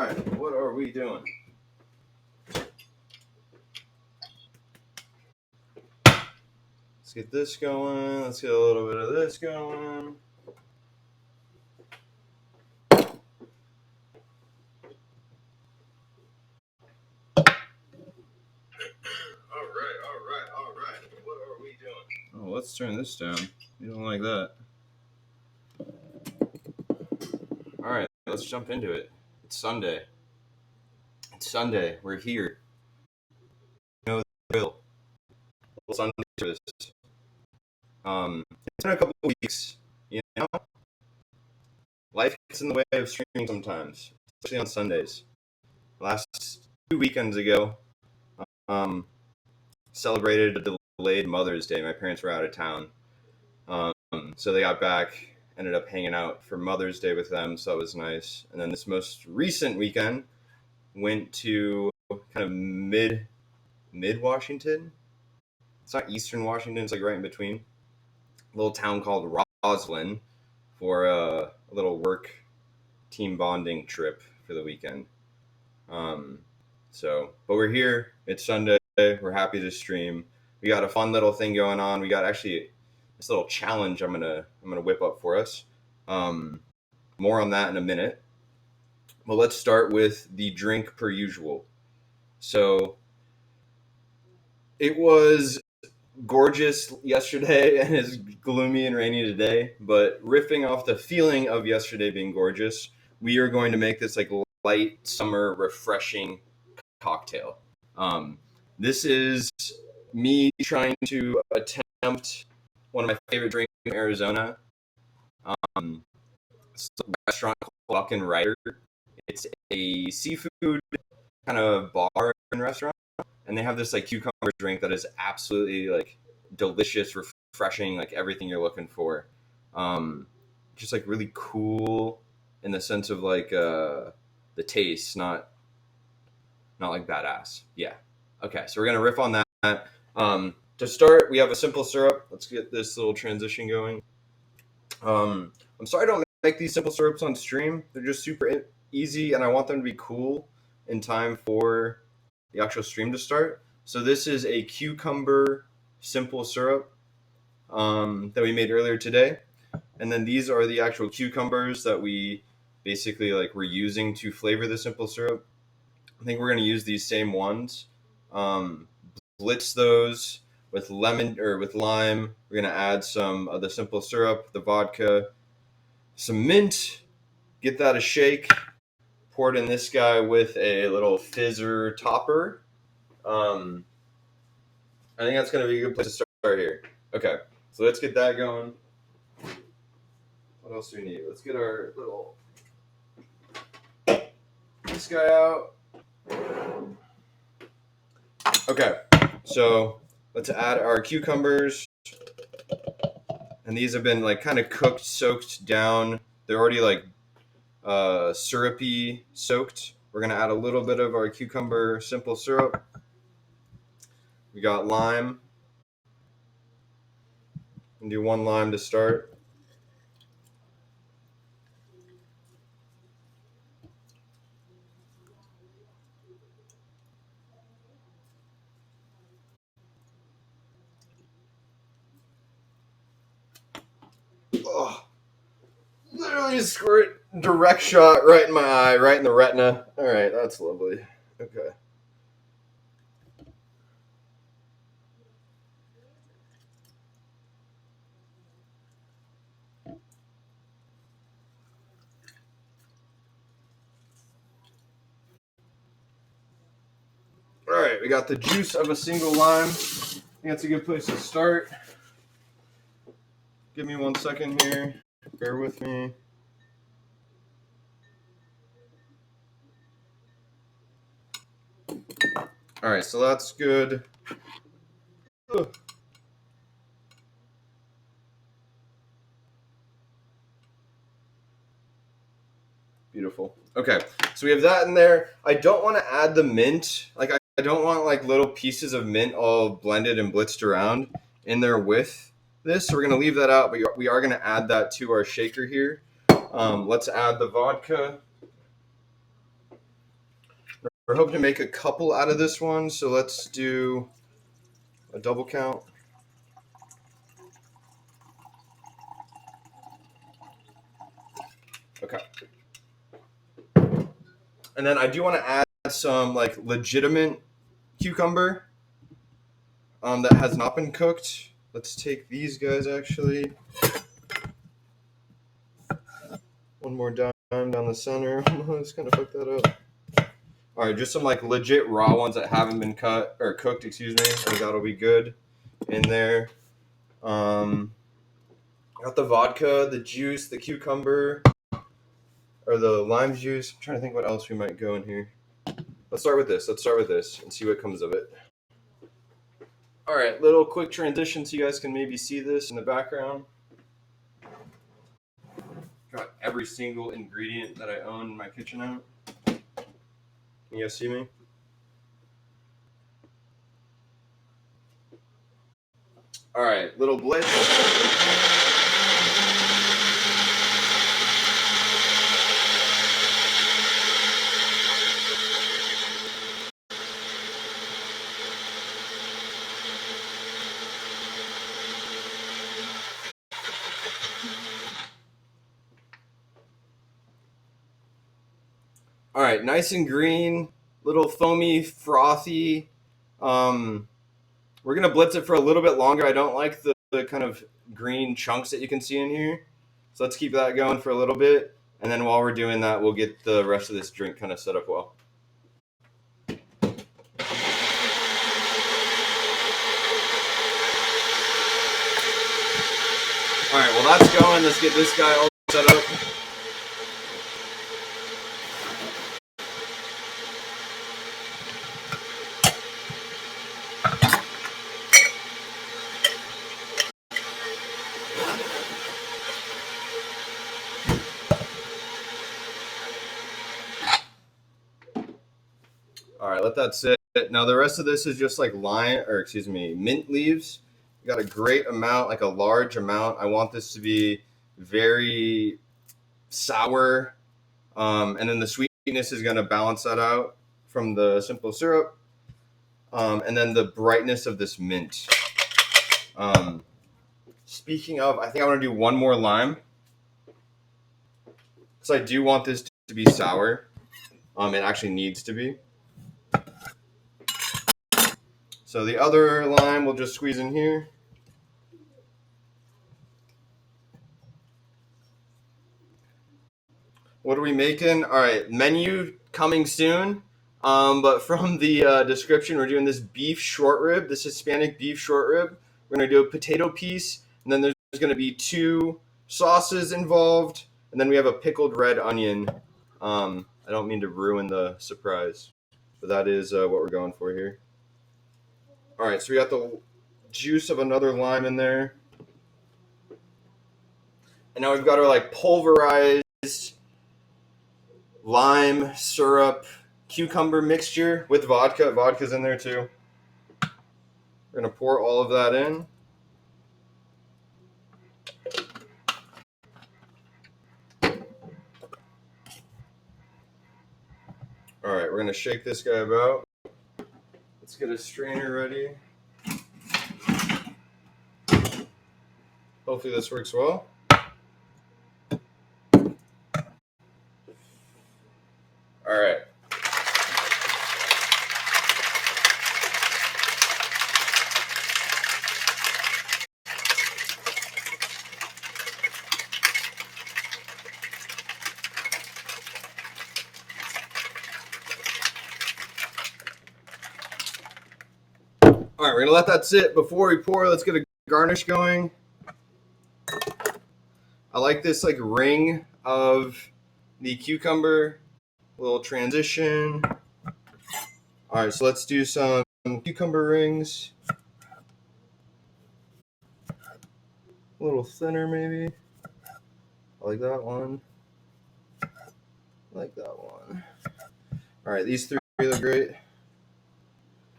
right, what are we doing? Let's get this going. Let's get a little bit of this going. All right. What are we doing? Oh, let's turn this down. You don't like that. All right, let's jump into it. It's Sunday. We're here. You know the drill. Sunday service. It's been a couple of weeks. You know, life gets in the way of streaming sometimes, especially on Sundays. Last 2 weekends ago, celebrated a delayed Mother's Day. My parents were out of town, so they got back. Ended up hanging out for Mother's Day with them, so that was nice. And then this most recent weekend, went to kind of mid Washington. It's not Eastern Washington; it's like right in between. A little town called Roslyn for a little work team bonding trip for the weekend. But we're here. It's Sunday. We're happy to stream. We got a fun little thing going on. We got actually this little challenge I'm gonna whip up for us. More on that in a minute. Well, let's start with the drink per usual. So it was gorgeous yesterday and it's gloomy and rainy today. But riffing off the feeling of yesterday being gorgeous, we are going to make this like light summer refreshing cocktail. This is me trying to attempt one of my favorite drinks in Arizona. It's a restaurant called Buck and Ryder. It's a seafood kind of bar and restaurant, and they have this like cucumber drink that is absolutely like delicious, refreshing, like everything you're looking for. Just like really cool in the sense of like the taste, not like badass. Yeah. Okay, so we're gonna riff on that. To start, we have a simple syrup. Let's get this little transition going. I'm sorry I don't make these simple syrups on stream. They're just super easy, and I want them to be cool in time for the actual stream to start. So this is a cucumber simple syrup that we made earlier today. And then these are the actual cucumbers that we basically like we're using to flavor the simple syrup. I think we're going to use these same ones. Blitz those with lemon or with lime. We're going to add some of the simple syrup, the vodka, some mint. Get that a shake. Pour it in this guy with a little fizzer topper. I think that's going to be a good place to start here. Okay, so let's get that going. What else do we need? Let's get our little this guy out. Okay, so let's add our cucumbers. And these have been like kind of cooked, soaked down. They're already like syrupy soaked. We're going to add a little bit of our cucumber simple syrup. We got lime. And do 1 lime to start. Oh, literally squirt direct shot right in my eye, right in the retina. All right, that's lovely. Okay. All right, we got the juice of a single lime. I think that's a good place to start. Give me 1 second here. Bear with me. All right, so that's good. Ugh. Beautiful. Okay, so we have that in there. I don't want to add the mint. Like, I don't want like little pieces of mint all blended and blitzed around in there with this. So we're going to leave that out, but we are going to add that to our shaker here. Let's add the vodka. We're hoping to make a couple out of this one, so let's do a double count. Okay. And then I do want to add some like legitimate cucumber that has not been cooked. Let's take these guys actually. One more dime down the center. I was gonna fuck that up. All right, just some like legit raw ones that haven't been cut or cooked. Excuse me. I think that'll be good in there. Got the vodka, the juice, the cucumber, or the lime juice. I'm trying to think what else we might go in here. Let's start with this and see what comes of it. All right, little quick transition so you guys can maybe see this in the background. Got every single ingredient that I own in my kitchen out. Can you guys see me? All right, little blitz. All right, nice and green, little foamy, frothy. We're gonna blitz it for a little bit longer. I don't like the kind of green chunks that you can see in here, so let's keep that going for a little bit. And then while we're doing that, we'll get the rest of this drink kind of set up well. All right, well that's going. Let's get this guy all set up. All right, let that sit. Now the rest of this is just like mint leaves. We got a great amount, like a large amount. I want this to be very sour, and then the sweetness is going to balance that out from the simple syrup, and then the brightness of this mint. Speaking of, I think I want to do one more lime because I do want this to be sour. It actually needs to be. So the other lime we'll just squeeze in here. What are we making? All right, menu coming soon. But from the description, we're doing this beef short rib, this Hispanic beef short rib. We're gonna do a potato piece, and then there's gonna be 2 sauces involved, and then we have a pickled red onion. I don't mean to ruin the surprise, but that is what we're going for here. All right, so we got the juice of another lime in there, and now we've got our like pulverized lime syrup cucumber mixture with vodka. Vodka's in there too. We're gonna pour all of that in. All right, we're gonna shake this guy about. Let's get a strainer ready. Hopefully this works well. All right. All right, we're gonna let that sit before we pour. Let's get a garnish going. I like this like ring of the cucumber, little transition. All right, so let's do some cucumber rings. A little thinner maybe. I like that one. I like that one. All right, these 3 look great.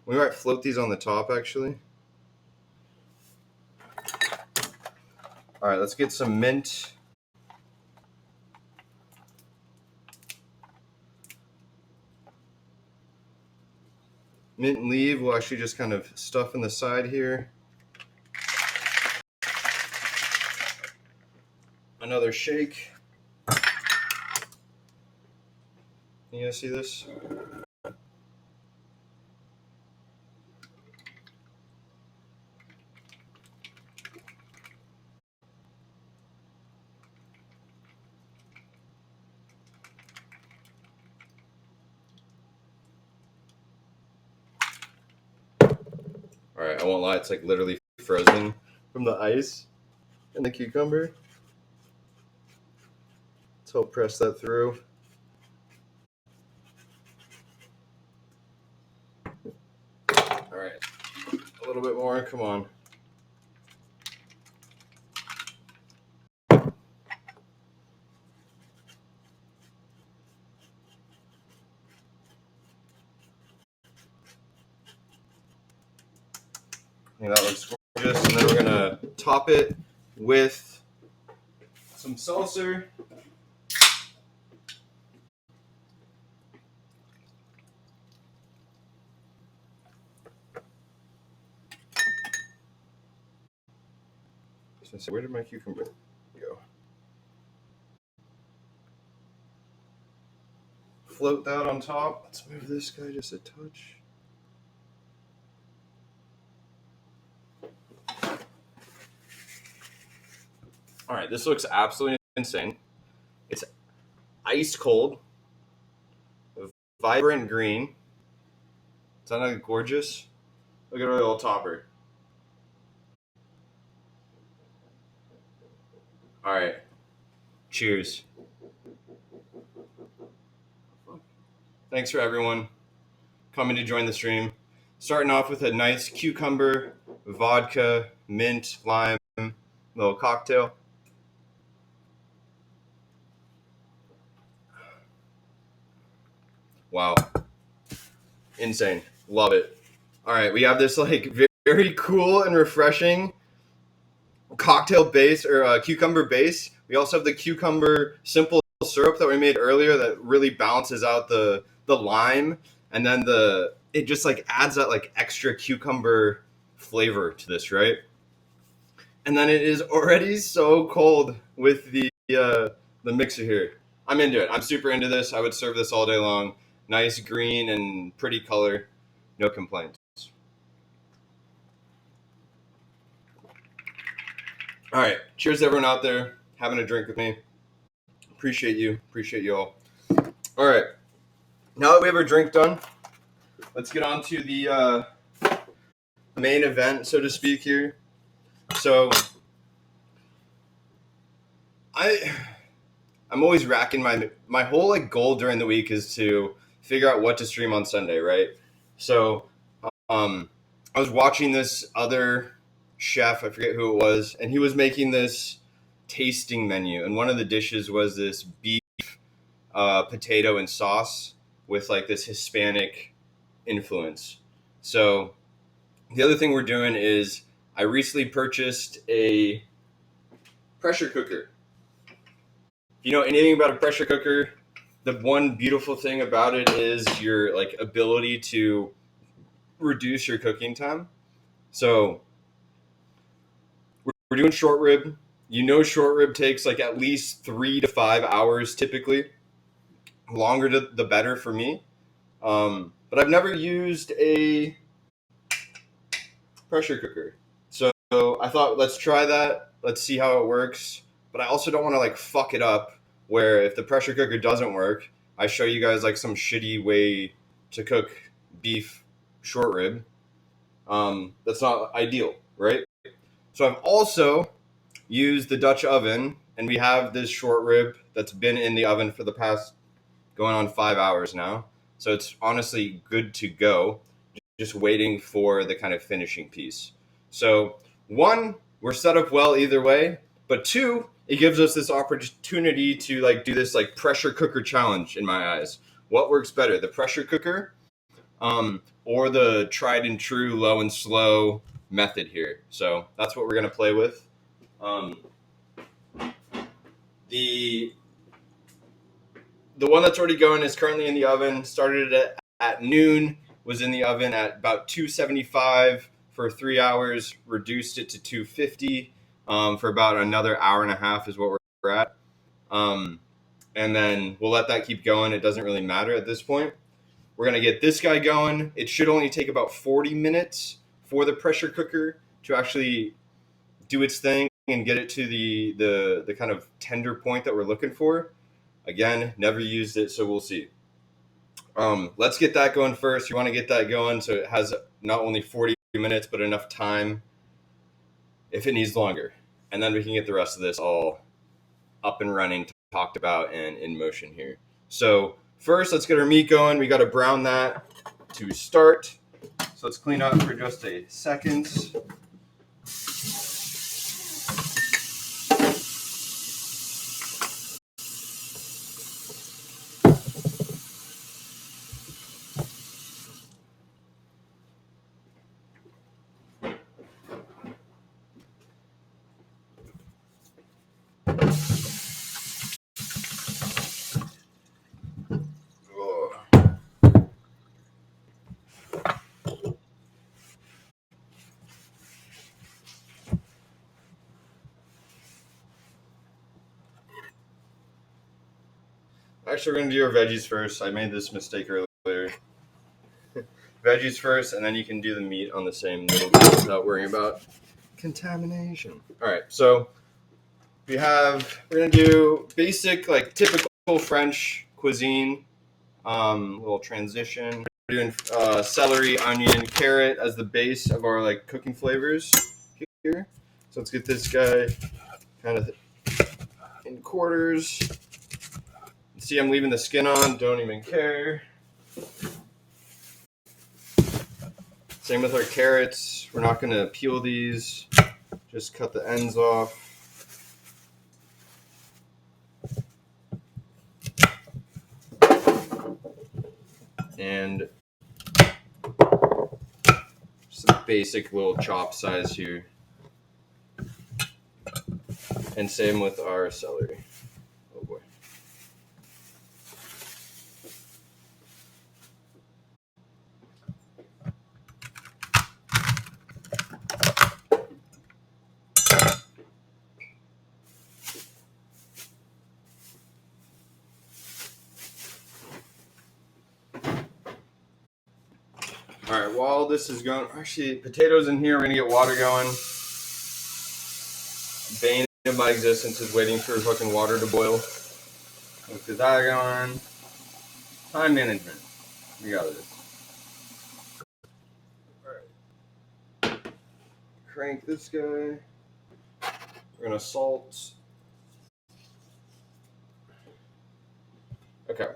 We might float these on the top actually. All right, let's get some mint. mint and leaf. We'll actually just kind of stuff in the side here. Another shake. Can you guys see this? All right, I won't lie, it's like literally frozen from the ice and the cucumber. Let's help press that through. All right, a little bit more, come on. I think that looks gorgeous, and then we're gonna top it with some salsa. So where did my cucumber go? Float that on top. Let's move this guy just a touch. All right, this looks absolutely insane. It's ice cold, vibrant green. Is that not gorgeous? Look at our little topper. All right, cheers. Thanks for everyone coming to join the stream. Starting off with a nice cucumber, vodka, mint, lime, little cocktail. Wow. Insane. Love it. All right, we have this like very cool and refreshing cocktail base or cucumber base. We also have the cucumber simple syrup that we made earlier that really balances out the lime, and then it just like adds that like extra cucumber flavor to this, right? And then it is already so cold with the mixer here. I'm into it. I'm super into this. I would serve this all day long. Nice green and pretty color. No complaints. All right. Cheers to everyone out there having a drink with me. Appreciate you. Appreciate you all. All right. Now that we have our drink done, let's get on to the main event, so to speak, here. So I'm always racking my whole like goal during the week is to figure out what to stream on Sunday, right? So I was watching this other chef, I forget who it was, and he was making this tasting menu, and one of the dishes was this beef potato and sauce with like this Hispanic influence. So the other thing we're doing is I recently purchased a pressure cooker. If you know anything about a pressure cooker, the one beautiful thing about it is your like ability to reduce your cooking time. So we're doing short rib. You know, short rib takes like at least 3 to 5 hours typically. Longer the better for me. But I've never used a pressure cooker. So I thought, let's try that. Let's see how it works. But I also don't want to like fuck it up where if the pressure cooker doesn't work, I show you guys like some shitty way to cook beef short rib. That's not ideal, right? So I've also used the Dutch oven, and we have this short rib that's been in the oven for the past going on 5 hours now. So it's honestly good to go, just waiting for the kind of finishing piece. So one, we're set up well either way, but two, it gives us this opportunity to like do this like pressure cooker challenge in my eyes. What works better, the pressure cooker or the tried and true low and slow method here? So that's what we're going to play with. The one that's already going is currently in the oven. Started it at noon. was in the oven at about 275 for 3 hours, reduced it to 250 for about another hour and a half is what we're at. And then we'll let that keep going. It doesn't really matter at this point. We're going to get this guy going. It should only take about 40 minutes for the pressure cooker to actually do its thing and get it to the kind of tender point that we're looking for. Again, never used it, so we'll see. Let's get that going first. You want to get that going so it has not only 40 minutes, but enough time if it needs longer. And then we can get the rest of this all up and running, talked about, and in motion here. So first, let's get our meat going. We got to brown that to start. So let's clean up for just a second. Actually, we're going to do our veggies first. I made this mistake earlier. Veggies first, and then you can do the meat on the same little bit without worrying about contamination. All right, so we're going to do basic, like typical French cuisine, little transition. We're doing celery, onion, carrot as the base of our like cooking flavors here. So let's get this guy kind of in quarters. See, I'm leaving the skin on, don't even care. Same with our carrots. We're not going to peel these, just cut the ends off. And just a basic little chop size here. And same with our celery. Oh boy. All right, while this is going, actually, potatoes in here, we're gonna get water going. Bane of my existence is waiting for fucking water to boil. Let's get that going. Time management. We got this. All right. Crank this guy. We're gonna salt. Okay.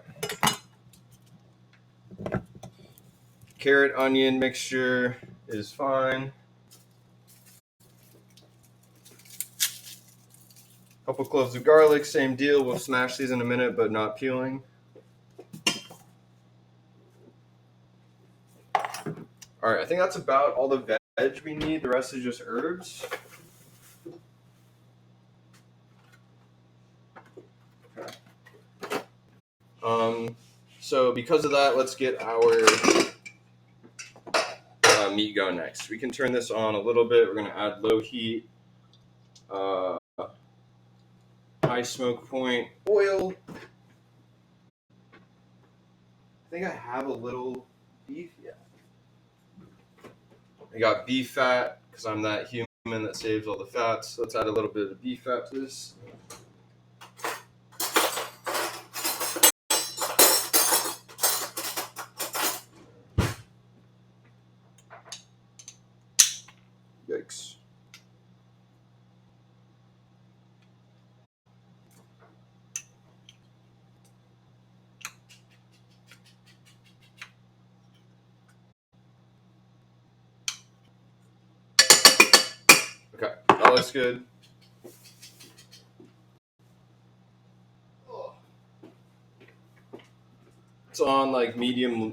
Carrot onion mixture is fine. Couple cloves of garlic, same deal. We'll smash these in a minute, but not peeling. All right, I think that's about all the veg we need. The rest is just herbs. Okay. So because of that, let's get our meat going next. We can turn this on a little bit. We're going to add low heat, high smoke point, oil. I think I have a little beef. Yeah. I got beef fat because I'm that human that saves all the fats. So let's add a little bit of beef fat to this. Yikes. Okay, that looks good. It's on like medium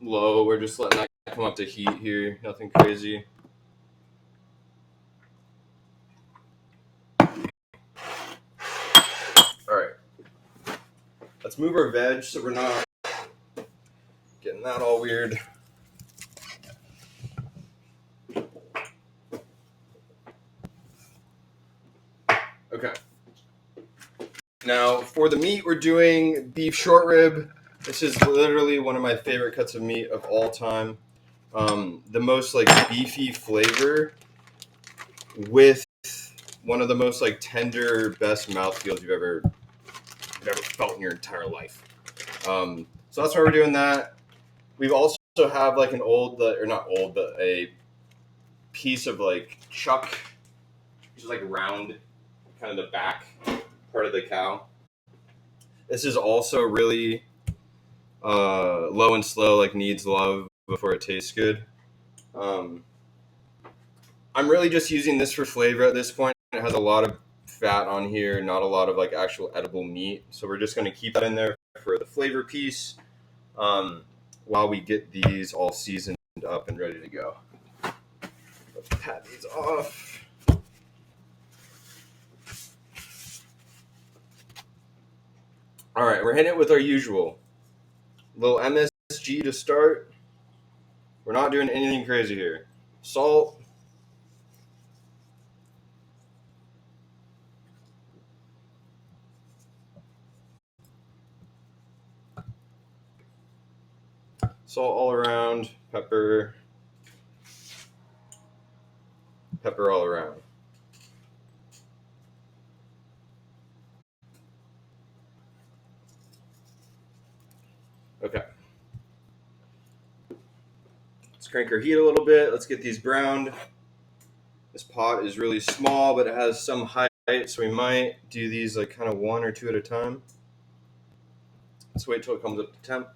low. We're just letting that come up to heat here. Nothing crazy. Alright. Let's move our veg so we're not getting that all weird. Now, for the meat, we're doing beef short rib. This is literally one of my favorite cuts of meat of all time. The most like beefy flavor with one of the most like tender, best mouthfeels you've ever felt in your entire life. So that's why we're doing that. We've also have like an old, or not old, but a piece of like chuck, which is like round, kind of the back part of the cow. This is also really low and slow, like needs love before it tastes good. I'm really just using this for flavor at this point. It has a lot of fat on here, not a lot of like actual edible meat. So we're just going to keep that in there for the flavor piece while we get these all seasoned up and ready to go. Let's pat these off. All right, we're hitting it with our usual little MSG to start. We're not doing anything crazy here. Salt. Salt all around. Pepper. Pepper all around. Okay. Let's crank our heat a little bit. Let's get these browned. This pot is really small, but it has some height, so we might do these like kind of one or two at a time. Let's wait till it comes up to temp.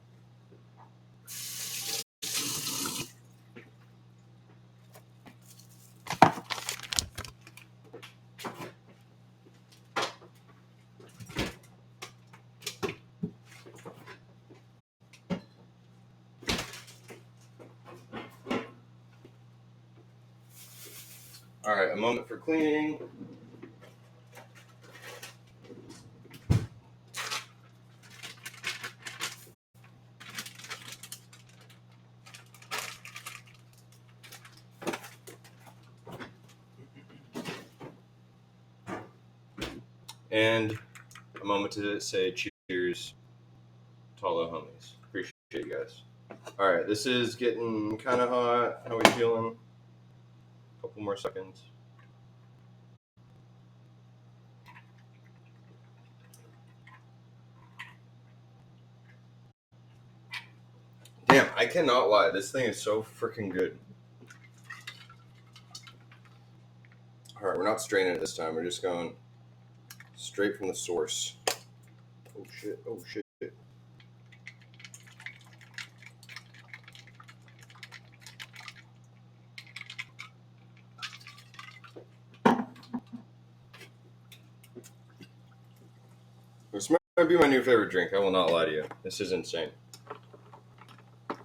All right, a moment for cleaning. And a moment to say cheers to all the homies. Appreciate you guys. All right, this is getting kind of hot. How we feeling? A couple more seconds. Damn, I cannot lie. This thing is so freaking good. All right, we're not straining it this time. We're just going straight from the source. Oh shit, oh shit. This might be my new favorite drink. I will not lie to you. This is insane.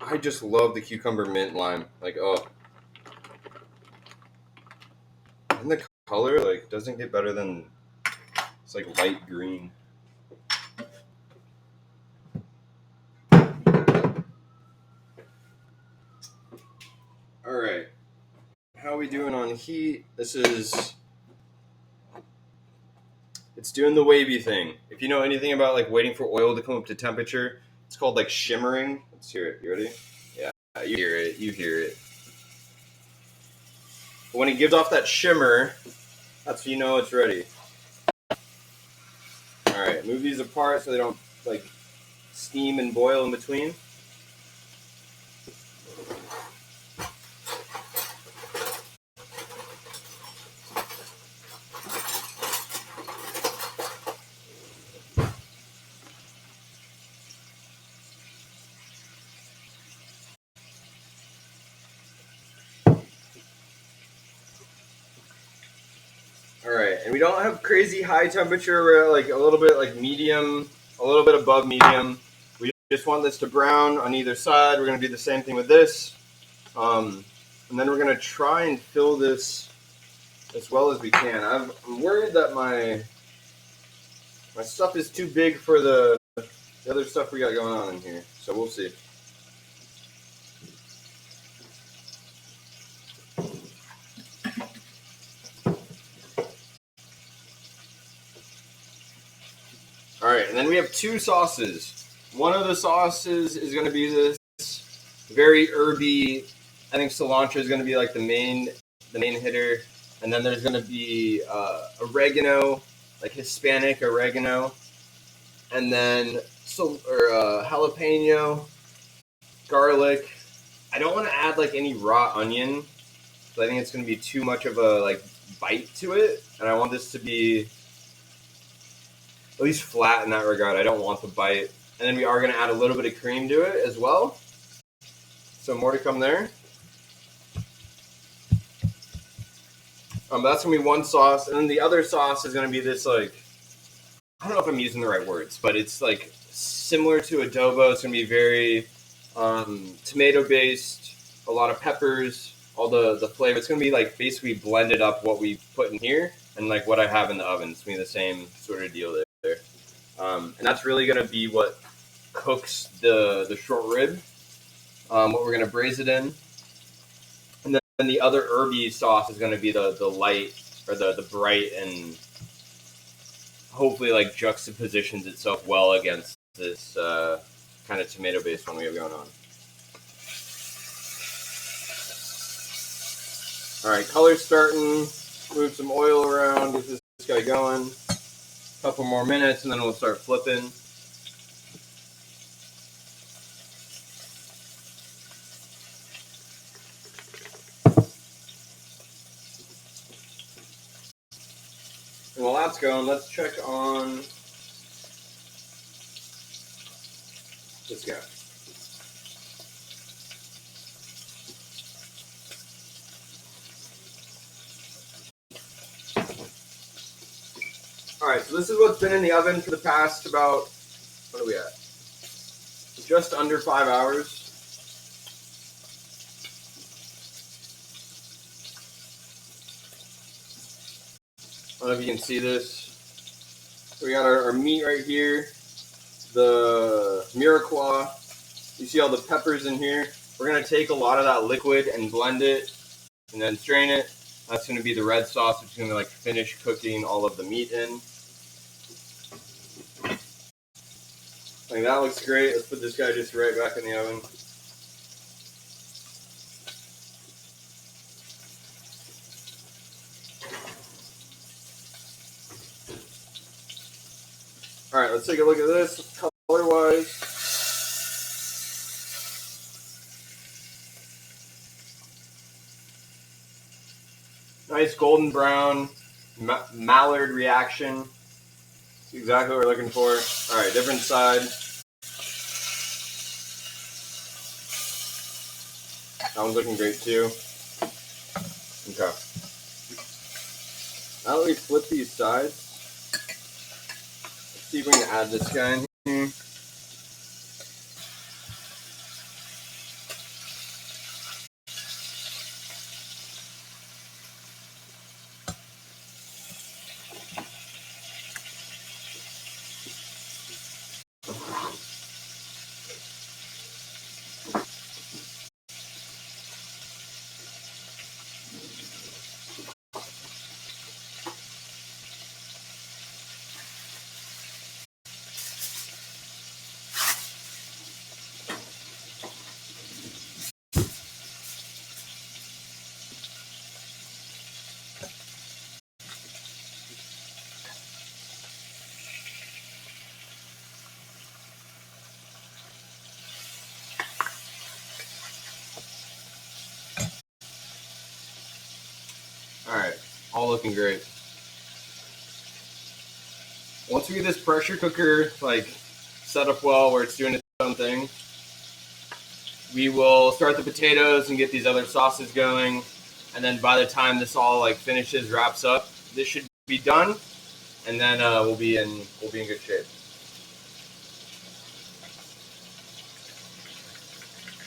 I just love the cucumber mint lime. Like, oh. And the color, like, doesn't get better than, it's like light green. All right. How are we doing on heat? This is, it's doing the wavy thing. If you know anything about like waiting for oil to come up to temperature, it's called like shimmering. Let's hear it. You ready? Yeah, you hear it. You hear it. But when it gives off that shimmer, that's when you know it's ready. All right, move these apart so they don't like steam and boil in between. All right, and we don't have crazy high temperature. We're at like a little bit like medium, a little bit above medium. We just want this to brown on either side. We're going to do the same thing with this. And then we're going to try and fill this as well as we can. I'm worried that my stuff is too big for the other stuff we got going on in here. So we'll see. then we have two sauces. One of the sauces is going to be this very herby. I think cilantro is going to be like the main hitter, and then there's going to be oregano, like Hispanic oregano, and then jalapeno, garlic. I don't want to add like any raw onion, so I think it's going to be too much of a like bite to it, and I want this to be at least flat in that regard. I don't want the bite. And then we are going to add a little bit of cream to it as well. So more to come there. That's going to be one sauce. And then the other sauce is going to be this, like, I don't know if I'm using the right words, but it's like similar to adobo. It's going to be very tomato-based, a lot of peppers, all the flavor. It's going to be like basically blended up what we put in here and like what I have in the oven. It's going to be the same sort of deal there. And that's really going to be what cooks the short rib, what we're going to braise it in. And then the other herby sauce is going to be the light or the bright, and hopefully like juxtapositions itself well against this kind of tomato-based one we have going on. All right, color's starting. Move some oil around, get this guy going. A couple more minutes, and then we'll start flipping. And while that's going, let's check on this guy. All right, so this is what's been in the oven for the past about, what are we at? Just under 5 hours. I don't know if you can see this. So we got our meat right here, the mirepoix. You see all the peppers in here. We're going to take a lot of that liquid and blend it and then strain it. That's going to be the red sauce, which is going to like finish cooking all of the meat in. I think that looks great. Let's put this guy just right back in the oven. All right, let's take a look at this color-wise. Nice golden brown, mallard reaction. That's exactly what we're looking for. All right, different side. That one's looking great too. Okay. Now that we flip these sides, let's see if we can add this guy in here. All right, all looking great. Once we get this pressure cooker like set up well where it's doing its own thing, we will start the potatoes and get these other sauces going. And then by the time this all like finishes, wraps up, this should be done. And then we'll be in good shape.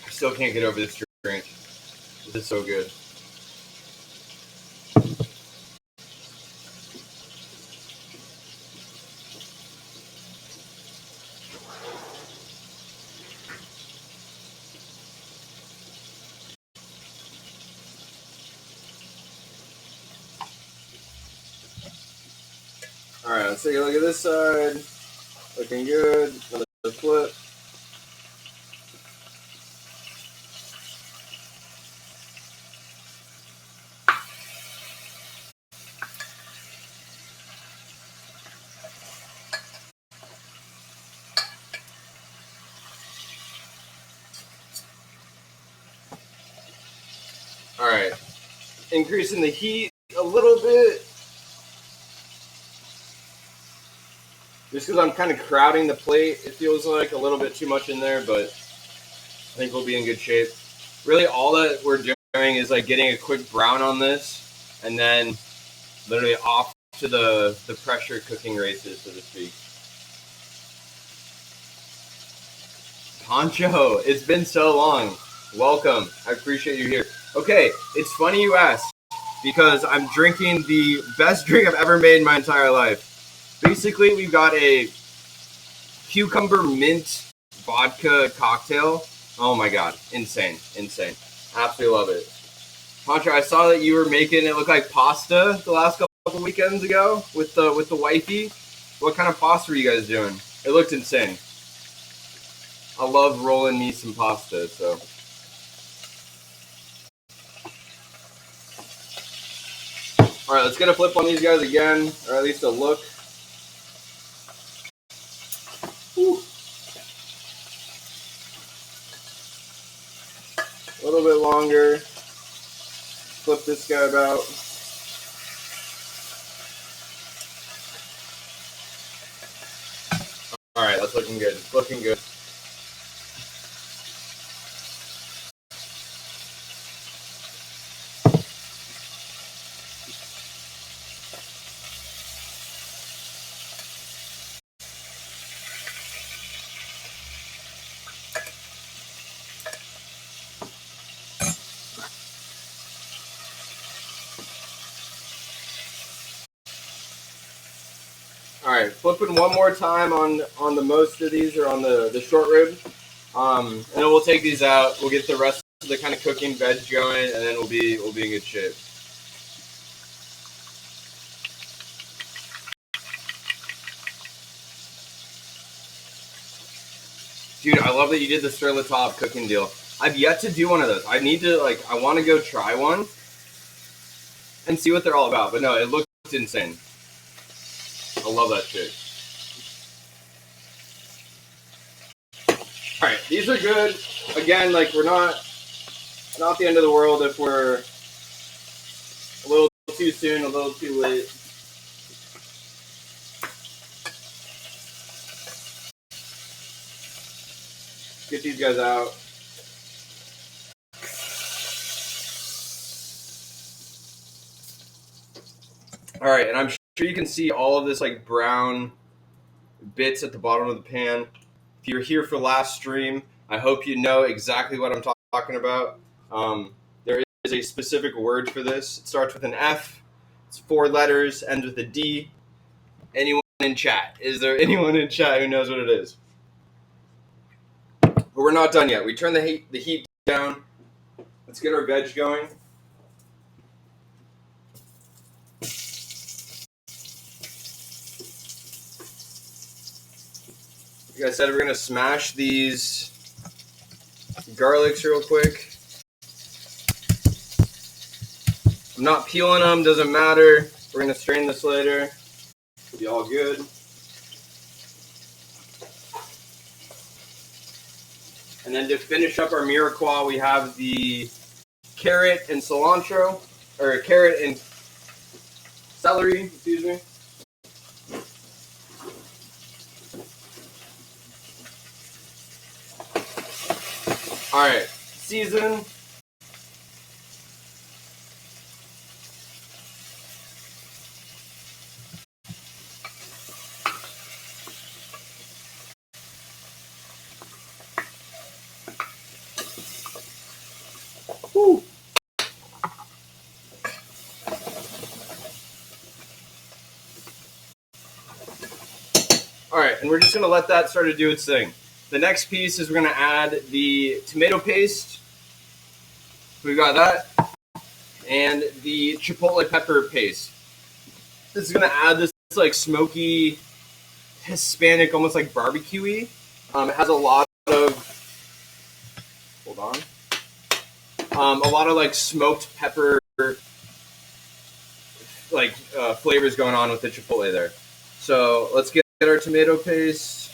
I still can't get over this drink. This is so good. All right, let's take a look at this side. Looking good. Another flip. All right. Increasing the heat a little bit. Just because I'm kind of crowding the plate, it feels like a little bit too much in there, but I think we'll be in good shape. Really, all that we're doing is like getting a quick brown on this, and then literally off to the pressure cooking races, so to speak. Poncho, it's been so long. Welcome. I appreciate you here. Okay, it's funny you ask, because I'm drinking the best drink I've ever made in my entire life. Basically, we've got a cucumber mint vodka cocktail. Oh my god, insane. Absolutely love it. Poncho, I saw that you were making it look like pasta the last couple weekends ago with the wifey. What kind of pasta were you guys doing? It looked insane. I love rolling me some pasta, so. All right, let's get a flip on these guys again, or at least a look. Whew. A little bit longer. Flip this guy about. All right, that's looking good. Looking good. All right, flipping one more time on the most of these, or on the short rib, and then we'll take these out. We'll get the rest of the kind of cooking veg going, and then we'll be in good shape. Dude, I love that you did the sur la table cooking deal. I've yet to do one of those. I need to I want to go try one and see what they're all about. But no, it looks insane. I love that shit. All right, these are good. Again, we're not the end of the world if we're a little too soon, a little too late. Get these guys out. All right, and I'm sure you can see all of this brown bits at the bottom of the pan. If you're here for last stream, I hope you know exactly what I'm talking about. There is a specific word for this. It starts with an F. It's 4 letters, ends with a D. Anyone in chat? Is there anyone in chat who knows what it is? But we're not done yet. We turn the heat down. Let's get our veg going. Like I said, we're going to smash these garlics real quick. I'm not peeling them, doesn't matter. We're going to strain this later. It'll be all good. And then to finish up our mirepoix, we have the carrot and cilantro, or carrot and celery, excuse me. All right, season. Woo. All right, and we're just gonna let that start to do its thing. The next piece is we're gonna add the tomato paste. We've got that, and the chipotle pepper paste. This is gonna add this smoky Hispanic, almost like barbecue-y. It has a lot of, hold on, a lot of like smoked pepper, like flavors going on with the chipotle there. So let's get our tomato paste.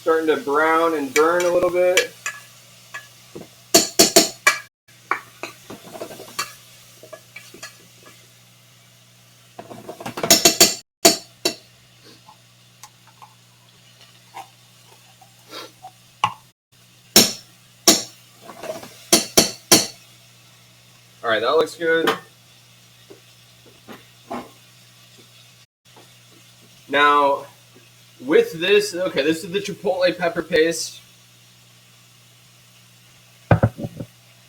Starting to brown and burn a little bit. All right, that looks good. Now, with this, okay, this is the chipotle pepper paste.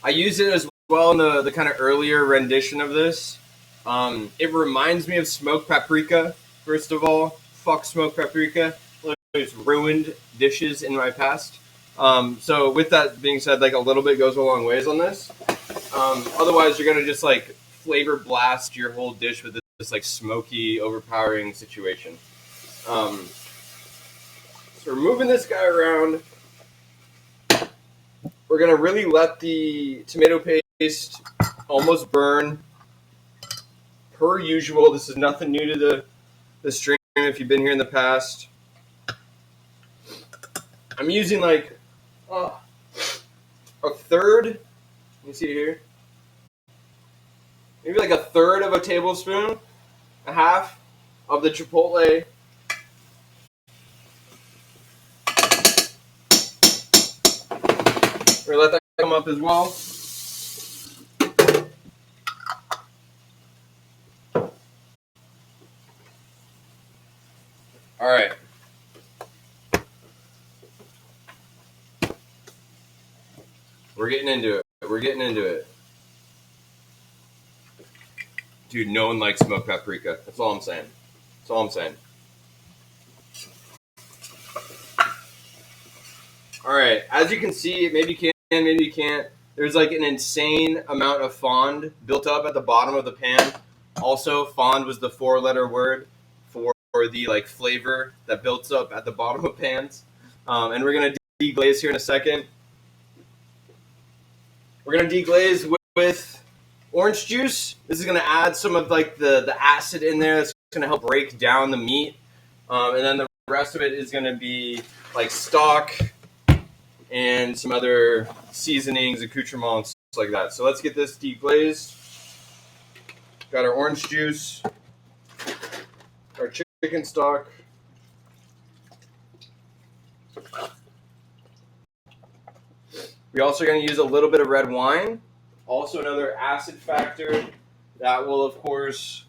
I use it as well in the kind of earlier rendition of this. It reminds me of smoked paprika, first of all. Fuck smoked paprika. It's ruined dishes in my past. So with that being said, like a little bit goes a long ways on this. Otherwise, you're going to just like flavor blast your whole dish with this like smoky, overpowering situation. So we're moving this guy around. We're going to really let the tomato paste almost burn. Per usual, this is nothing new to the stream if you've been here in the past. I'm using like a third, let me see here, maybe like a third of a tablespoon, a half of the chipotle. We're going to let that come up as well. All right. We're getting into it. We're getting into it. Dude, no one likes smoked paprika. That's all I'm saying. That's all I'm saying. All right. As you can see, maybe you can, maybe you can't. There's like an insane amount of fond built up at the bottom of the pan. Also, fond was the 4-letter word for the like flavor that builds up at the bottom of pans. And we're gonna deglaze here in a second. We're gonna deglaze with orange juice. This is gonna add some of like the acid in there. That's gonna help break down the meat. And then the rest of it is gonna be like stock and some other seasonings, accoutrements, like that. So let's get this deglazed. Got our orange juice, our chicken stock. We're also going to use a little bit of red wine. Also another acid factor that will, of course,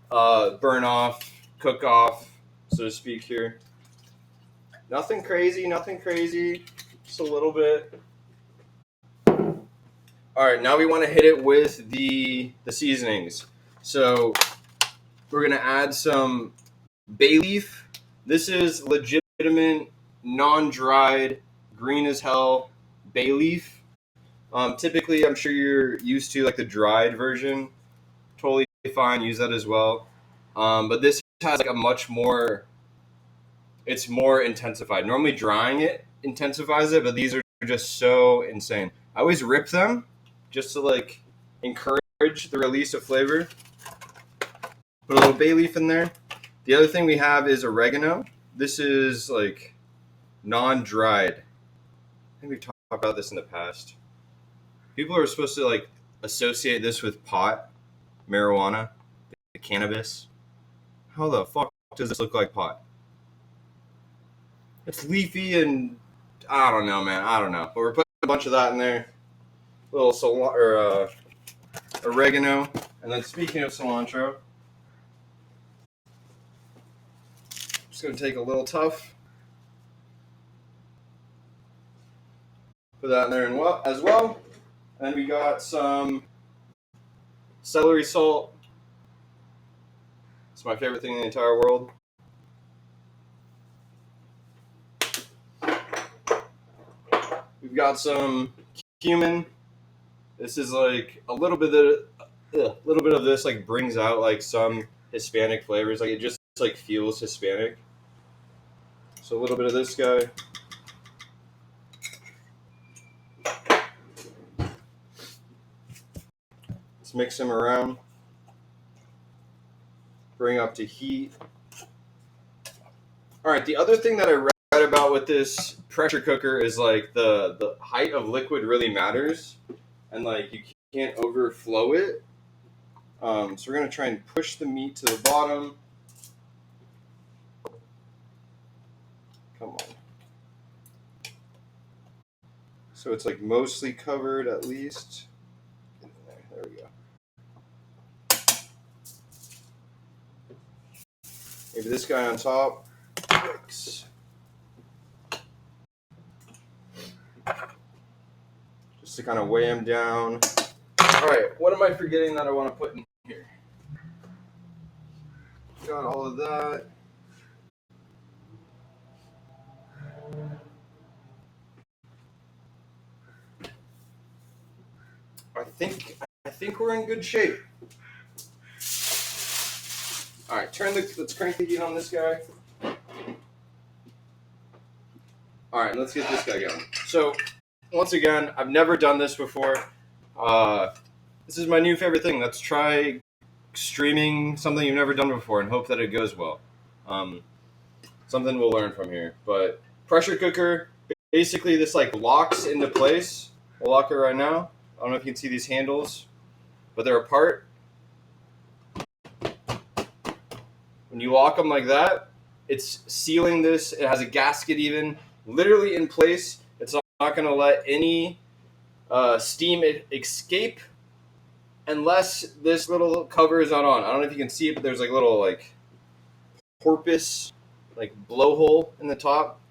burn off, cook off, so to speak here. Nothing crazy, just a little bit. All right, now we want to hit it with the seasonings. So we're going to add some bay leaf. This is legitimate, non-dried, green as hell bay leaf. Typically, I'm sure you're used to like the dried version. Totally fine, use that as well. But this has like a much more, it's more intensified. Normally drying it intensifies it, but these are just so insane. I always rip them just to like encourage the release of flavor. Put a little bay leaf in there. The other thing we have is oregano. This is like non-dried. I think we've talked about this in the past. People are supposed to like associate this with pot, marijuana, cannabis. How the fuck does this look like pot? It's leafy and I don't know, man. I don't know. But we're putting a bunch of that in there. A little oregano. And then speaking of cilantro, just going to take a little tuff. Put that in there as well. And we got some celery salt. It's my favorite thing in the entire world. We've got some cumin. This is like a little bit a little bit of this like brings out like some Hispanic flavors. Like it just like feels Hispanic. So a little bit of this guy. Let's mix them around. Bring up to heat. All right. The other thing that I read about with this pressure cooker is like the height of liquid really matters, and like you can't overflow it. So we're gonna try and push the meat to the bottom. Come on. So it's like mostly covered at least. There we go. Maybe this guy on top. Yikes. Just to kind of weigh him down. All right, what am I forgetting that I want to put in here? Got all of that. I think we're in good shape. All right, let's crank the heat on this guy. All right, let's get this guy going. So, once again, I've never done this before. This is my new favorite thing. Let's try streaming something you've never done before and hope that it goes well. Something we'll learn from here. But pressure cooker, basically this like locks into place. We'll lock it right now. I don't know if you can see these handles, but they're apart. When you lock them like that, it's sealing this. It has a gasket even, literally in place. It's not going to let any steam escape unless this little cover is not on. I don't know if you can see it, but there's like a little like porpoise, like blowhole in the top.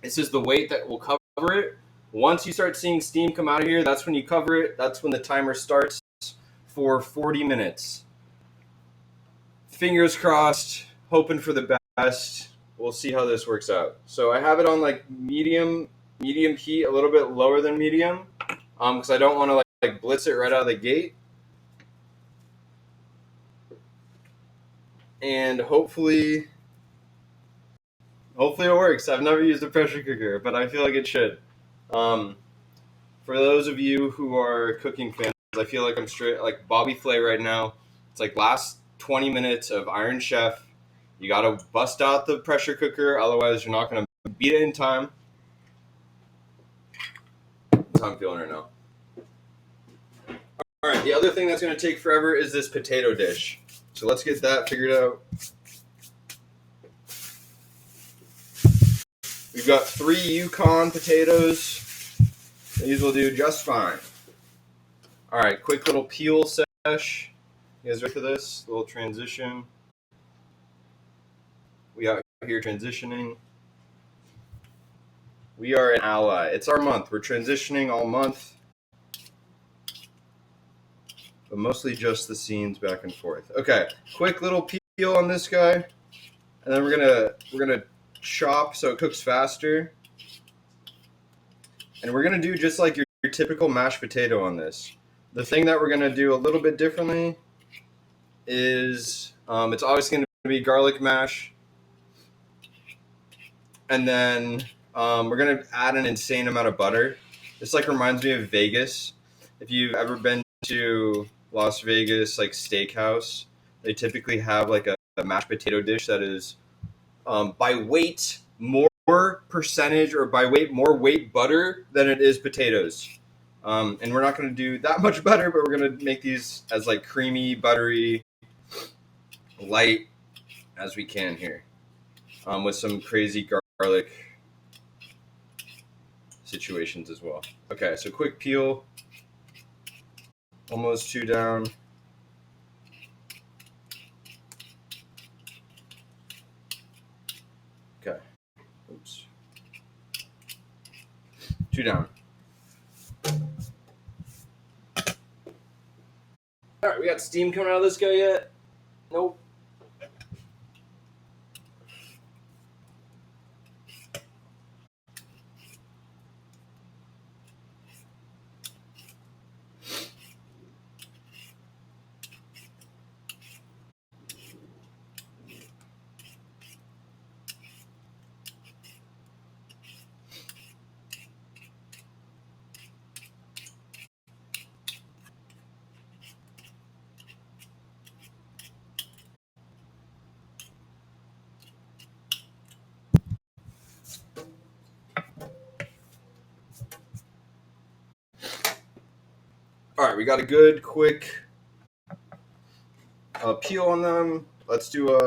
This is the weight that will cover it. Once you start seeing steam come out of here, that's when you cover it. That's when the timer starts for 40 minutes. Fingers crossed, hoping for the best. We'll see how this works out. So I have it on like medium heat, a little bit lower than medium, because I don't want to like blitz it right out of the gate. And hopefully it works. I've never used a pressure cooker, but I feel like it should. For those of you who are cooking fans, I feel like I'm straight like Bobby Flay right now. It's like last 20 minutes of Iron Chef. You got to bust out the pressure cooker, otherwise you're not going to beat it in time. That's how I'm feeling right now. All right, the other thing that's going to take forever is this potato dish. So let's get that figured out. We've got 3 Yukon potatoes. These will do just fine. All right, quick little peel sesh. You guys ready for this? Little transition. We out here transitioning. We are an ally. It's our month. We're transitioning all month. But mostly just the scenes back and forth. Okay, quick little peel on this guy. And then we're gonna chop so it cooks faster. And we're gonna do just like your typical mashed potato on this. The thing that we're gonna do a little bit differently is it's always gonna be garlic mash. And then we're gonna add an insane amount of butter. This like reminds me of Vegas. If you've ever been to Las Vegas like steakhouse, they typically have like a mashed potato dish that is by weight more percentage or by weight more weight butter than it is potatoes. And we're not going to do that much butter, but we're going to make these as like creamy, buttery, light as we can here, with some crazy garlic situations as well. Okay, so quick peel, almost 2 down. Okay, oops, 2 down. All right, we got steam coming out of this guy yet? Nope. right, we got a good, quick peel on them. Let's do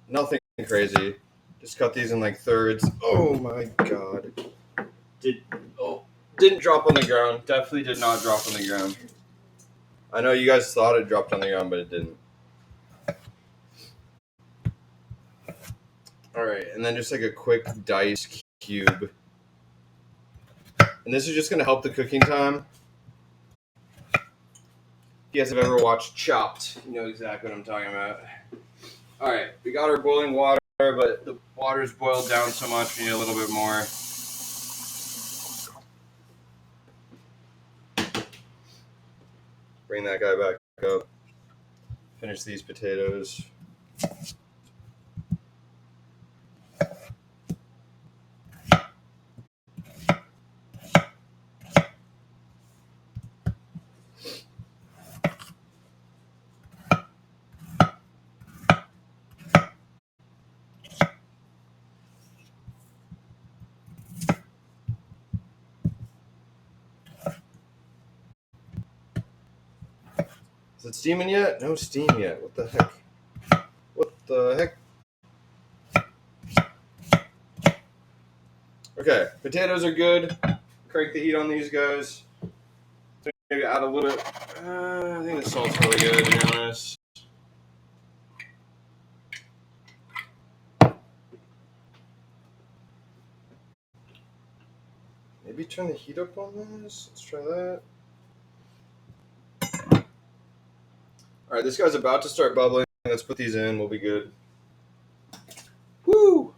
nothing crazy. Just cut these in like thirds. Oh my god. Didn't drop on the ground. Definitely did not drop on the ground. I know you guys thought it dropped on the ground, but it didn't. All right, and then just like a quick dice cube. And this is just going to help the cooking time. If you guys have ever watched Chopped, you know exactly what I'm talking about. All right, we got our boiling water, but the water's boiled down so much, we need a little bit more. Bring that guy back up. Finish these potatoes. Is it steaming yet? No steam yet. What the heck? What the heck? Okay, potatoes are good. Crank the heat on these guys. Maybe add a little bit. I think the salt's really good, to be honest. Maybe turn the heat up on this. Let's try that. All right, this guy's about to start bubbling. Let's put these in. We'll be good. Woo!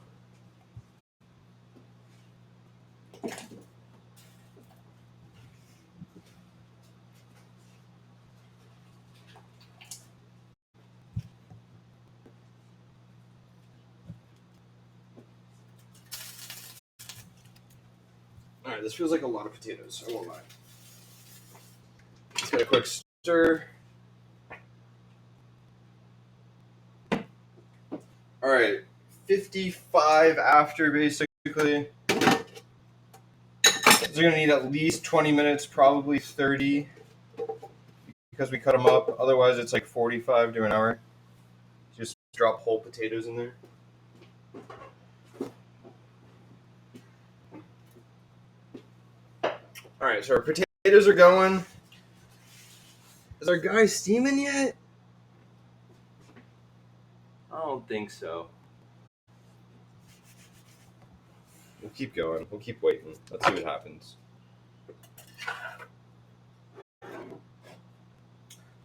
All right, this feels like a lot of potatoes. I won't lie. Let's get a quick stir. All right, 55 after, basically. So you're gonna need at least 20 minutes, probably 30, because we cut them up. Otherwise, it's like 45 to an hour. Just drop whole potatoes in there. All right, so our potatoes are going. Is our guy steaming yet? I don't think so. We'll keep going. We'll keep waiting. Let's see what happens.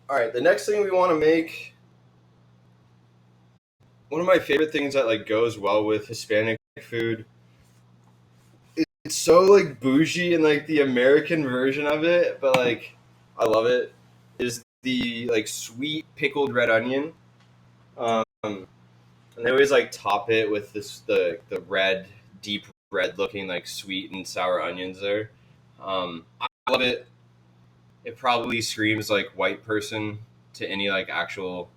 All right, the next thing we want to make, one of my favorite things that like goes well with Hispanic food. It's so like bougie and like the American version of it, but like I love it. Is the like sweet pickled red onion, and they always like top it with the red, deep red looking like sweet and sour onions there. I love it. It probably screams like white person to any like actual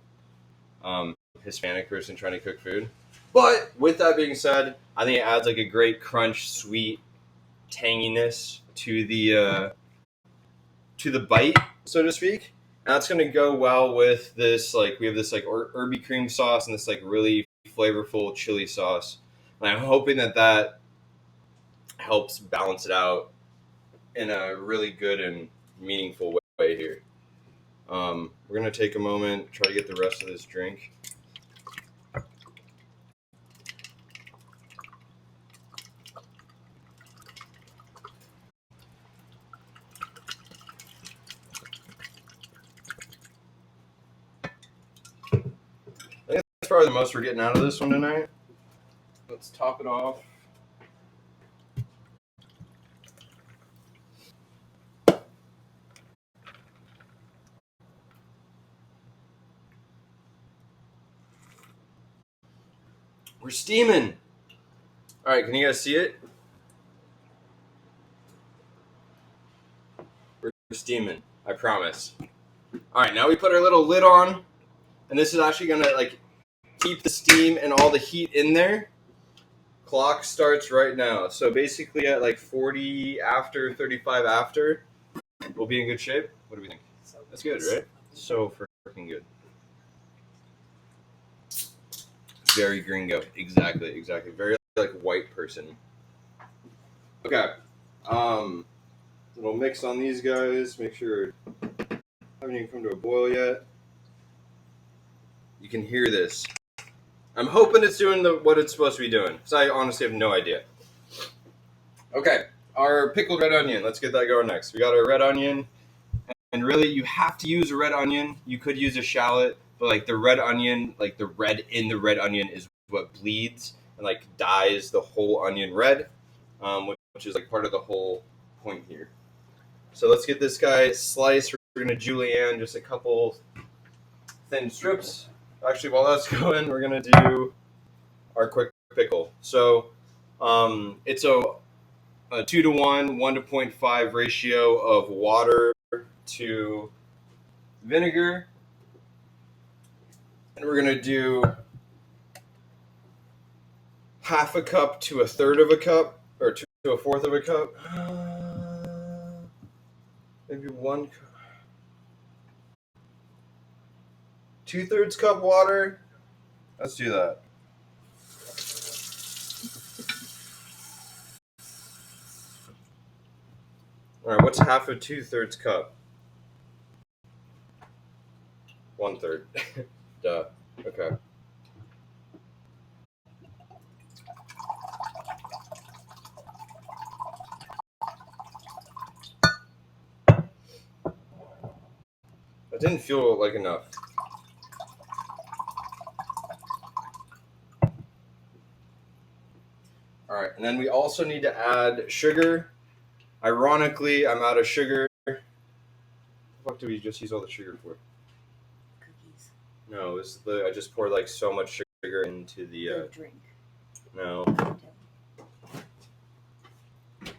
Hispanic person trying to cook food. But with that being said, I think it adds like a great crunch, sweet tanginess to the bite, so to speak. And that's gonna go well with this. Like we have this like herby cream sauce and this like really flavorful chili sauce. And I'm hoping that helps balance it out in a really good and meaningful way here. We're gonna take a moment, try to get the rest of this drink. I think that's probably the most we're getting out of this one tonight. Let's top it off. We're steaming. All right, can you guys see it? We're steaming, I promise. All right, now we put our little lid on, and this is actually gonna like keep the steam and all the heat in there. Clock starts right now. So basically at like 40 after, 35 after, we'll be in good shape. What do we think? That's good, right? So freaking good. Very gringo. Exactly. Very like white person. Okay. Little mix on these guys. Make sure haven't even come to a boil yet. You can hear this. I'm hoping it's doing what it's supposed to be doing, because I honestly have no idea. Okay, our pickled red onion. Let's get that going next. We got our red onion, and really, you have to use a red onion. You could use a shallot, but like the red onion, like the red in the red onion is what bleeds and like dyes the whole onion red, which is like part of the whole point here. So let's get this guy sliced. We're gonna julienne just a couple thin strips. Actually, while that's going, we're gonna do our quick pickle. So it's a 2-to-1, 1-to-0.5 ratio of water to vinegar, and we're gonna do half a cup to a third of a cup, or to a fourth of a cup. Maybe 1 cup. 2/3 cup water. Let's do that. All right, what's half of 2/3 cup? 1/3. Duh. Okay. That didn't feel like enough. All right, and then we also need to add sugar. Ironically, I'm out of sugar. What the fuck did we just use all the sugar for? Cookies. No, I just poured like so much sugar into the drink. No.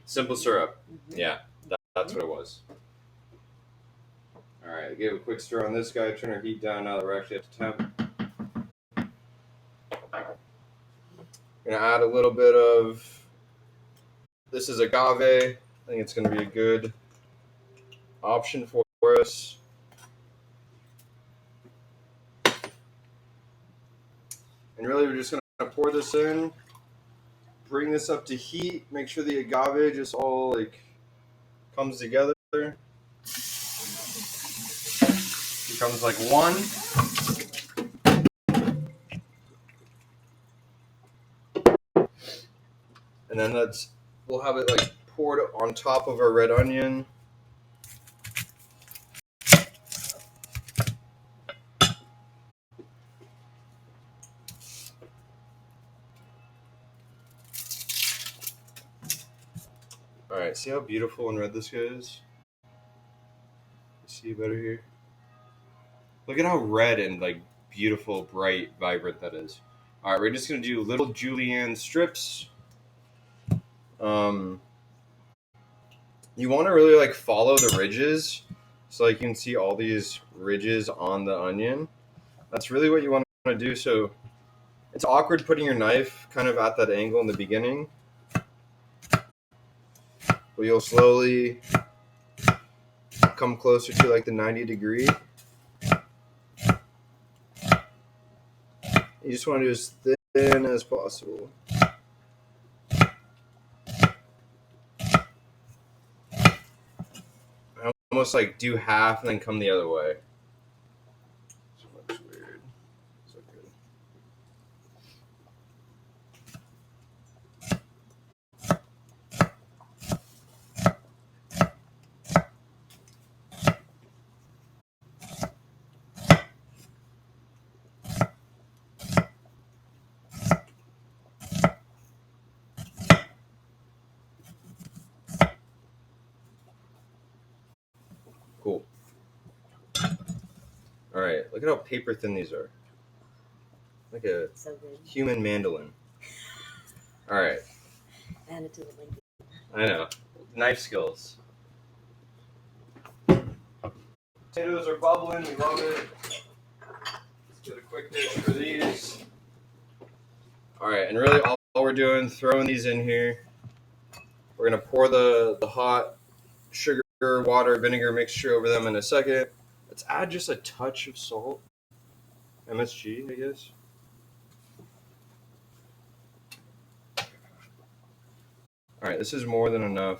Simple syrup. Mm-hmm. Yeah, that's what it was. All right, give a quick stir on this guy. Turn our heat down now that we're actually up to temp. Gonna add a little bit of. This is agave. I think it's gonna be a good option for us. And really, we're just gonna pour this in, bring this up to heat, make sure the agave just all like comes together. Becomes like one. And then we'll have it like poured on top of our red onion. All right, see how beautiful and red this guy is? See better here? Look at how red and like beautiful, bright, vibrant that is. All right, we're just gonna do little julienne strips. You want to really like follow the ridges, so like you can see all these ridges on the onion. That's really what you want to do. So it's awkward putting your knife kind of at that angle in the beginning, but you'll slowly come closer to like the 90-degree. You just want to do as thin as possible. I almost like do half and then come the other way. This looks weird. So good. Cool. All right, look at how paper thin these are. Like a human mandolin. All right. Add it to the link. I know. Knife skills. Potatoes are bubbling. We love it. Let's get a quick dish for these. All right, and really all we're doing, throwing these in here. We're going to pour the hot sugar water, vinegar mixture over them in a second. Let's add just a touch of salt. MSG, I guess. All right, this is more than enough.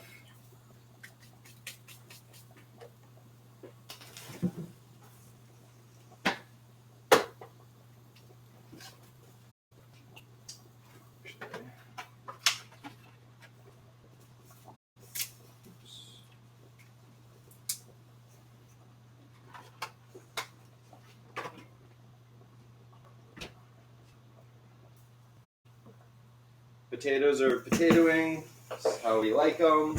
Potatoes are potatoing. That's how we like them.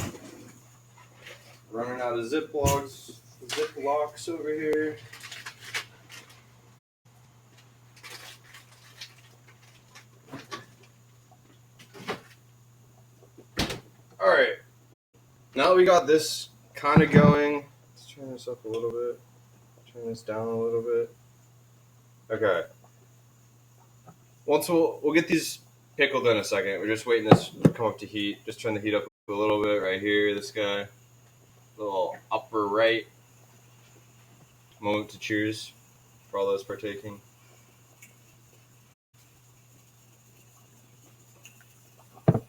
Running out of Ziplocs over here. All right. Now that we got this kind of going, let's turn this up a little bit. Turn this down a little bit. Okay. Once we'll get these pickled in a second. We're just waiting this to come up to heat. Just turn the heat up a little bit right here. This guy, little upper right. Moment to cheers for all those partaking. All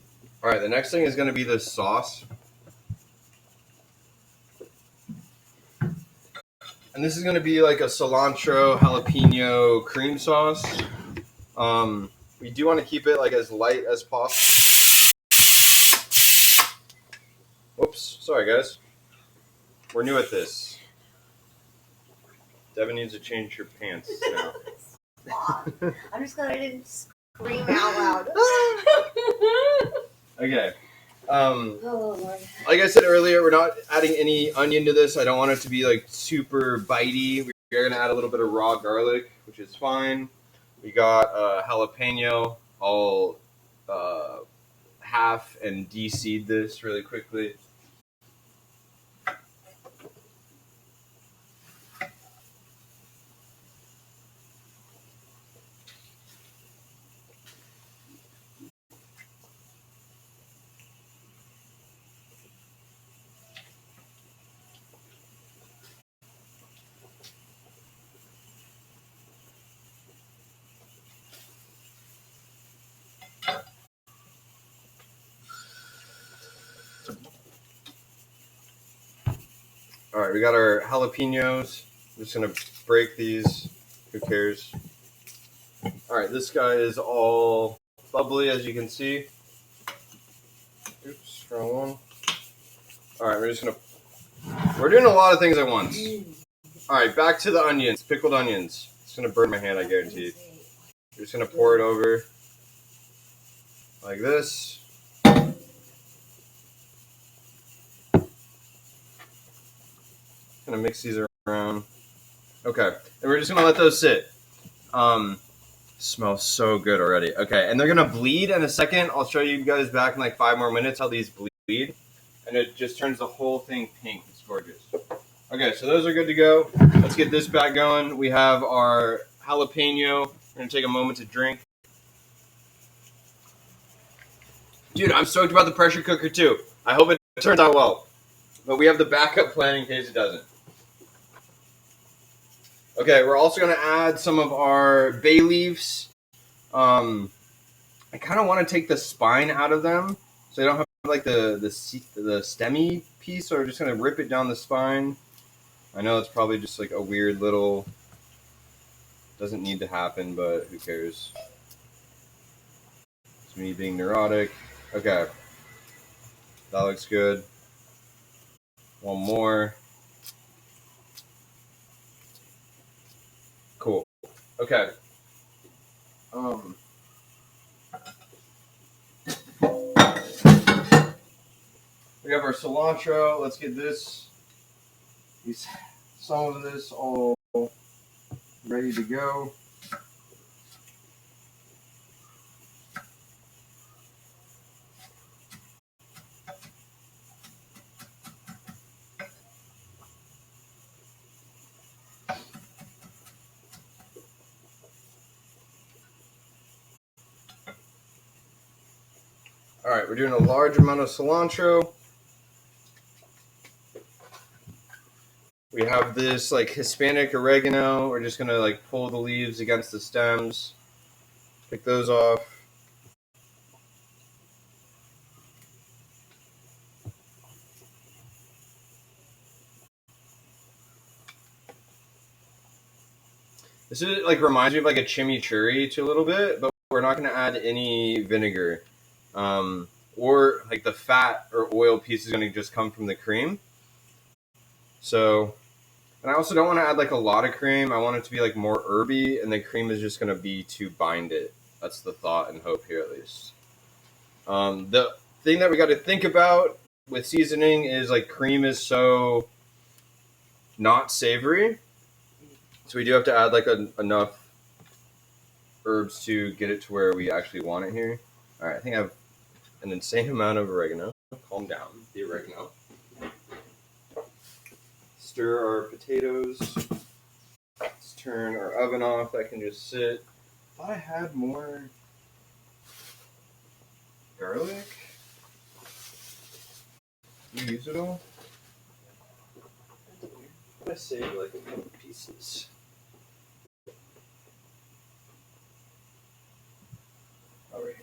right, the next thing is going to be this sauce. And this is going to be like a cilantro jalapeno cream sauce. We do want to keep it like as light as possible. Whoops, sorry guys. We're new at this. Devin needs to change your pants now. I'm just glad I didn't scream out loud. Okay. Oh, Lord. Like I said earlier, we're not adding any onion to this. I don't want it to be like super bitey. We're going to add a little bit of raw garlic, which is fine. We got jalapeno. I'll half and de-seed this really quickly. All right, we got our jalapenos. I'm just going to break these. Who cares? All right, this guy is all bubbly, as you can see. Oops, wrong one. All right, we're doing a lot of things at once. All right, back to the onions, pickled onions. It's going to burn my hand, I guarantee. You're just going to pour it over like this. Gonna mix these around. Okay, and we're just gonna let those sit. Smells so good already. Okay, and they're gonna bleed in a second. I'll show you guys back in like 5 more minutes how these bleed, and it just turns the whole thing pink. It's gorgeous. Okay, so those are good to go. Let's get this back going. We have our jalapeno. We're gonna take a moment to drink. Dude, I'm stoked about the pressure cooker too. I hope it turns out well, but we have the backup plan in case it doesn't. Okay, we're also going to add some of our bay leaves. I kind of want to take the spine out of them, so you don't have like the stemmy piece, so we're just going to rip it down the spine. I know it's probably just like a weird little, doesn't need to happen, but who cares? It's me being neurotic. Okay, that looks good. One more. Cool. Okay. We have our cilantro. Let's get some of this all ready to go. All right, we're doing a large amount of cilantro. We have this like Hispanic oregano. We're just gonna like pull the leaves against the stems, pick those off. This is like reminds me of like a chimichurri to a little bit, but we're not gonna add any vinegar, or like the fat or oil piece is gonna just come from the cream. So, and I also don't want to add like a lot of cream. I want it to be like more herby, and the cream is just gonna be to bind it. That's the thought and hope here, at least. The thing that we got to think about with seasoning is like cream is so not savory, so we do have to add like enough herbs to get it to where we actually want it here. All right, I think I have an insane amount of oregano. Calm down, the oregano. Stir our potatoes. Let's turn our oven off. That can just sit. I thought I had more garlic. You use it all? I saved like a couple pieces. All right.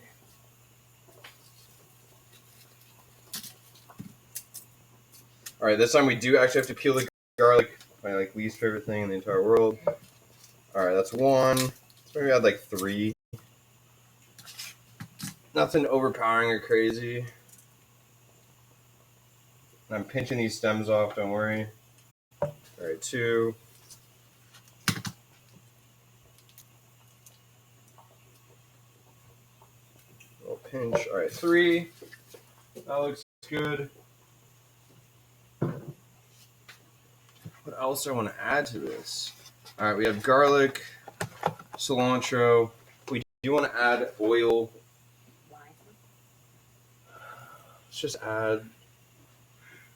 All right, this time we do actually have to peel the garlic. My like least favorite thing in the entire world. All right, that's one. Let's maybe add like 3. Nothing overpowering or crazy. I'm pinching these stems off. Don't worry. All right, 2. Little pinch. All right, 3. That looks good. What else do I want to add to this? All right, we have garlic, cilantro. We do want to add oil. Let's just add a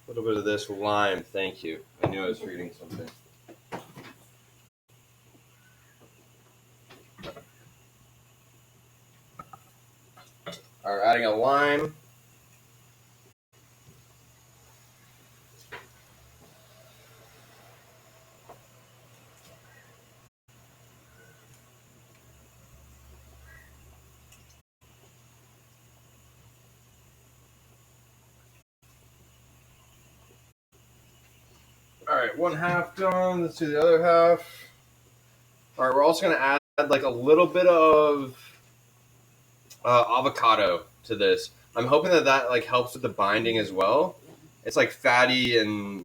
little bit of this lime. Thank you. I knew I was reading something. All right, adding a lime. All right, 1/2 done. Let's do the other half. All right, we're also going to add like a little bit of avocado to this. I'm hoping that like helps with the binding as well. It's like fatty and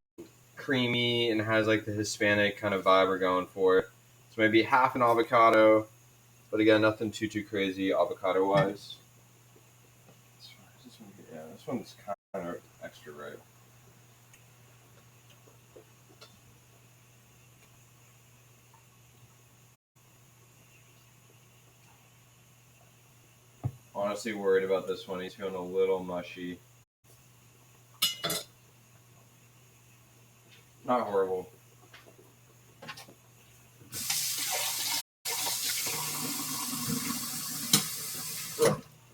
creamy and has like the Hispanic kind of vibe we're going for. So maybe half an avocado, but again, nothing too crazy avocado wise. Yeah, this one's kind of extra ripe. Honestly worried about this one. He's feeling a little mushy. Not horrible.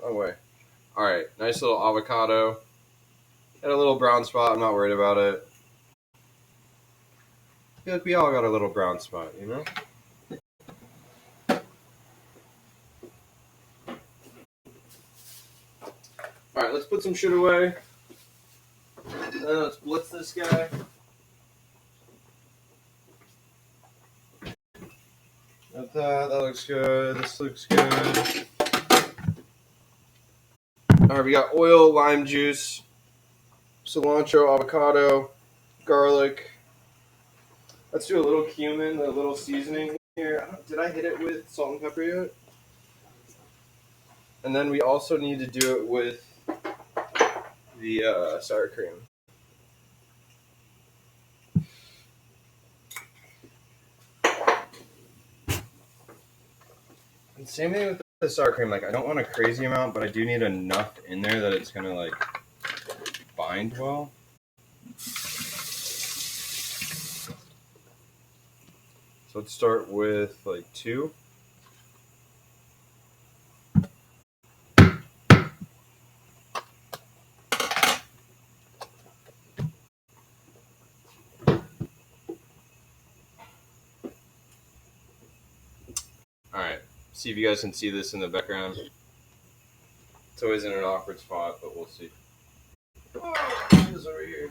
Oh way. Alright, nice little avocado. Got a little brown spot, I'm not worried about it. I feel like we all got a little brown spot, you know? Alright, let's put some shit away. Let's blitz this guy. Got that looks good. This looks good. Alright, we got oil, lime juice, cilantro, avocado, garlic. Let's do a little cumin, a little seasoning here. Did I hit it with salt and pepper yet? And then we also need to do it with the sour cream. And same thing with the sour cream. Like, I don't want a crazy amount, but I do need enough in there that it's gonna like bind well. So let's start with like 2. See if you guys can see this in the background. It's always in an awkward spot, but we'll see. Oh, it is over here.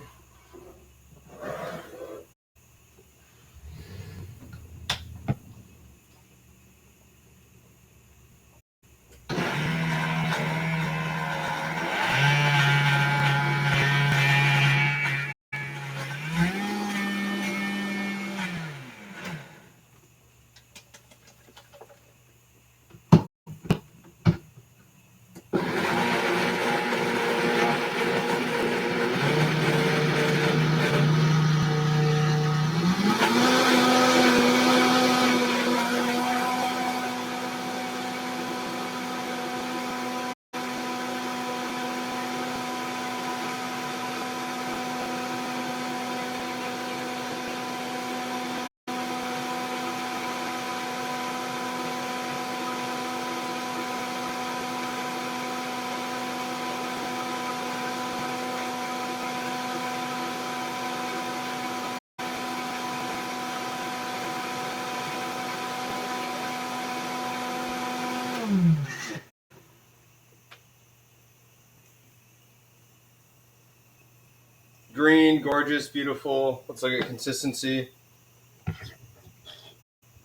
Green, gorgeous, beautiful. Looks like a consistency.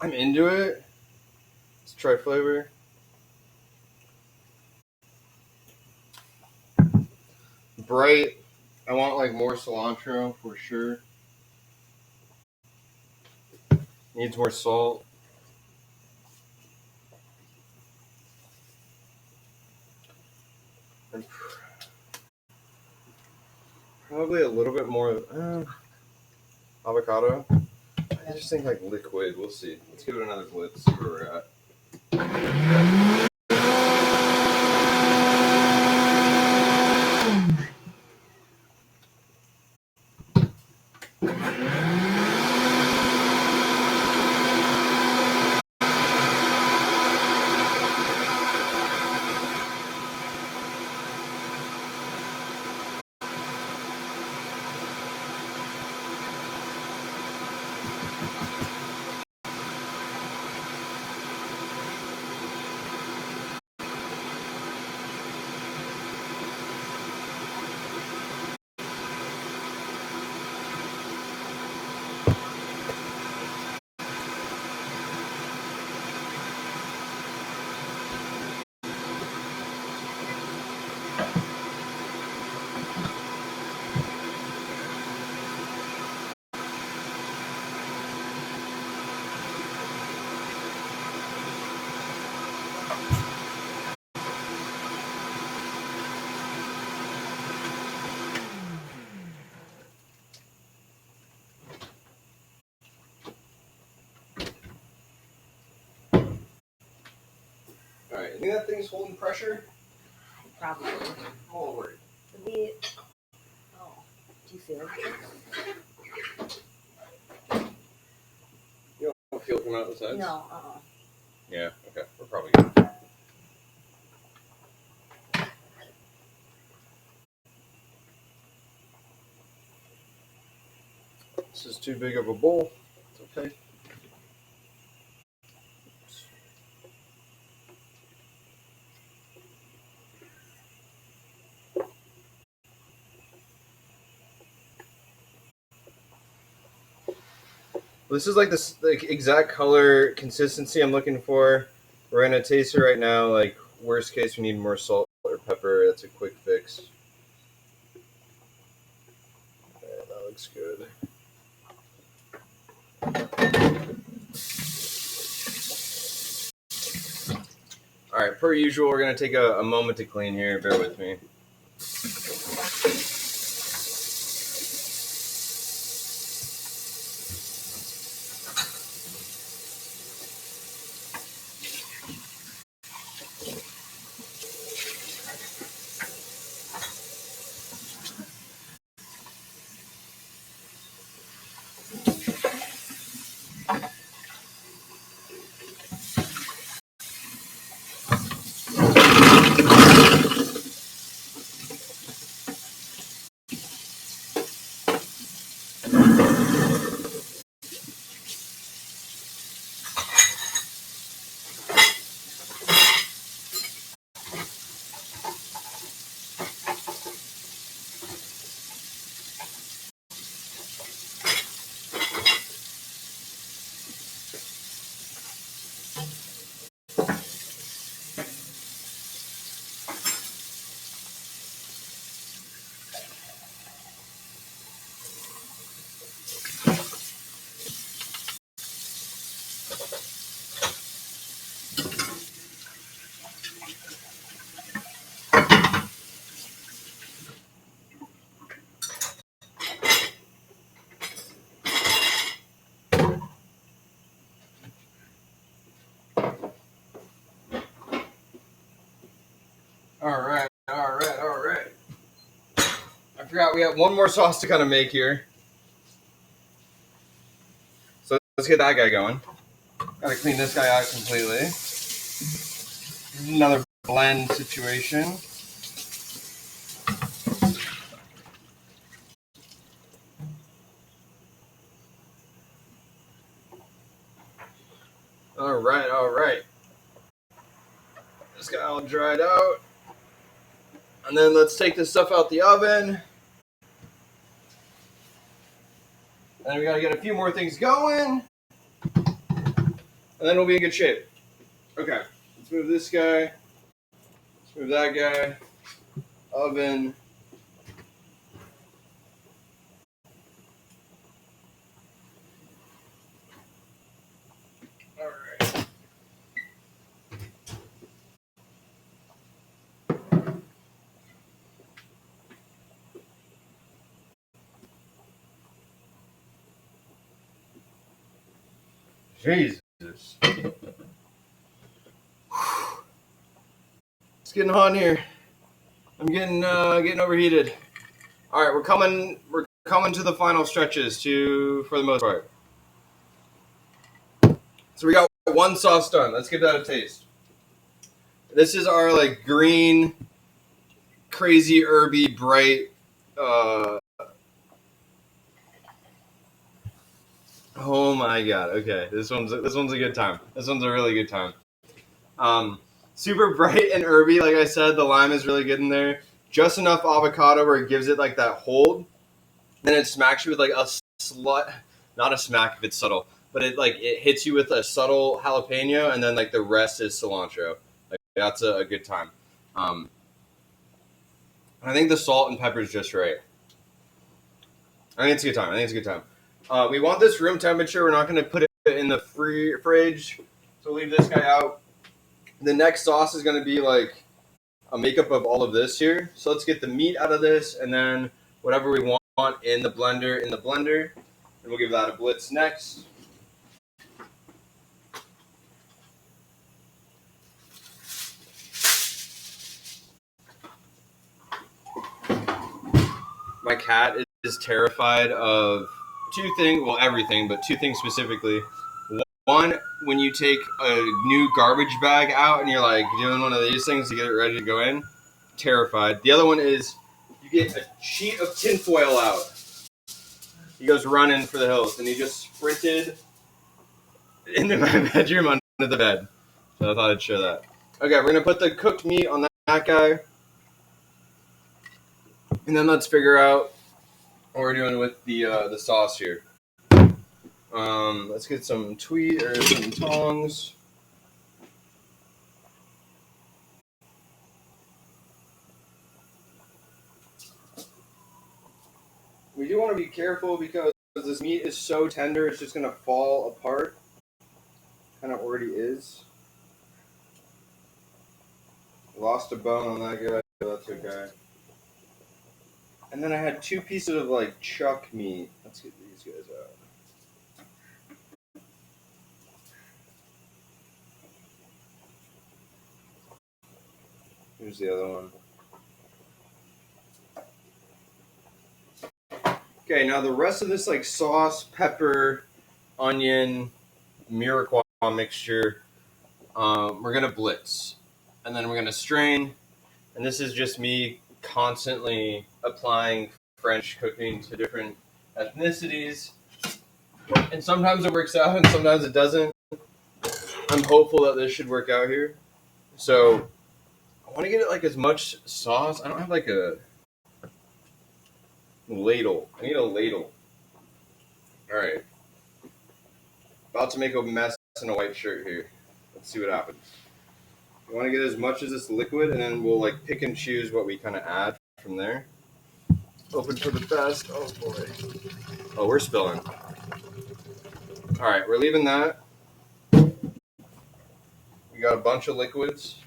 I'm into it. Let's try flavor. Bright. I want like more cilantro for sure. Needs more salt. And probably a little bit more avocado. I just think like liquid. We'll see. Let's give it another blitz. See where we're at. Alright, you think that thing's holding pressure? Probably. Oh, word. Maybe. Oh, do you feel it? You don't feel it coming out the sides? No, Yeah, okay. We're probably good. This is too big of a bowl. It's okay. This is like this exact color consistency I'm looking for. We're gonna taste it right now. Like worst case, we need more salt or pepper. That's a quick fix. Okay, that looks good. All right, per usual, we're gonna take a moment to clean here. Bear with me. forgot we have one more sauce to kind of make here. So let's get that guy going. Gotta clean this guy out completely. Another blend situation. All right. This guy all dried out. And then let's take this stuff out the oven. And we gotta get a few more things going. And then we'll be in good shape. Okay, let's move this guy. Let's move that guy. Oven. Alright. Jesus. It's getting hot in here. I'm getting overheated. All right, we're coming to the final stretches for the most part. So we got one sauce done. Let's give that a taste. This is our like green, crazy herby, bright. Oh my god. Okay, this one's a good time. This one's a really good time. Super bright and herby, like I said. The lime is really good in there. Just enough avocado where it gives it like that hold. Then it smacks you with like a not a smack if it's subtle, but it hits you with a subtle jalapeno, and then like the rest is cilantro. Like that's a good time. I think the salt and pepper is just right. I think it's a good time. We want this room temperature. We're not going to put it in the fridge, so we'll leave this guy out. The next sauce is going to be like a makeup of all of this here. So let's get the meat out of this, and then whatever we want in the blender, and we'll give that a blitz next. My cat is terrified of two things, well, everything, but two things specifically. One, when you take a new garbage bag out and you're like doing one of these things to get it ready to go in, terrified. The other one is you get a sheet of tinfoil out. He goes running for the hills, and he just sprinted into my bedroom under the bed. So I thought I'd show that. Okay, we're going to put the cooked meat on that guy. And then let's figure out what we're doing with the sauce here. Let's get some some tongs. We do want to be careful because this meat is so tender, it's just going to fall apart. Kind of already is. Lost a bone on that guy, that's okay. And then I had 2 pieces of like chuck meat. Let's get these guys out. Here's the other one. Okay, now the rest of this like sauce, pepper, onion, Mirepoix mixture, we're gonna blitz, and then we're gonna strain. And this is just me constantly applying French cooking to different ethnicities, and sometimes it works out, and sometimes it doesn't. I'm hopeful that this should work out here. So I want to get it like as much sauce. I don't have like a ladle. I need a ladle. All right. About to make a mess in a white shirt here. Let's see what happens. We want to get as much of this liquid, and then we'll like pick and choose what we kind of add from there. Open for the best. Oh boy. Oh, we're spilling. All right, we're leaving that. We got a bunch of liquids.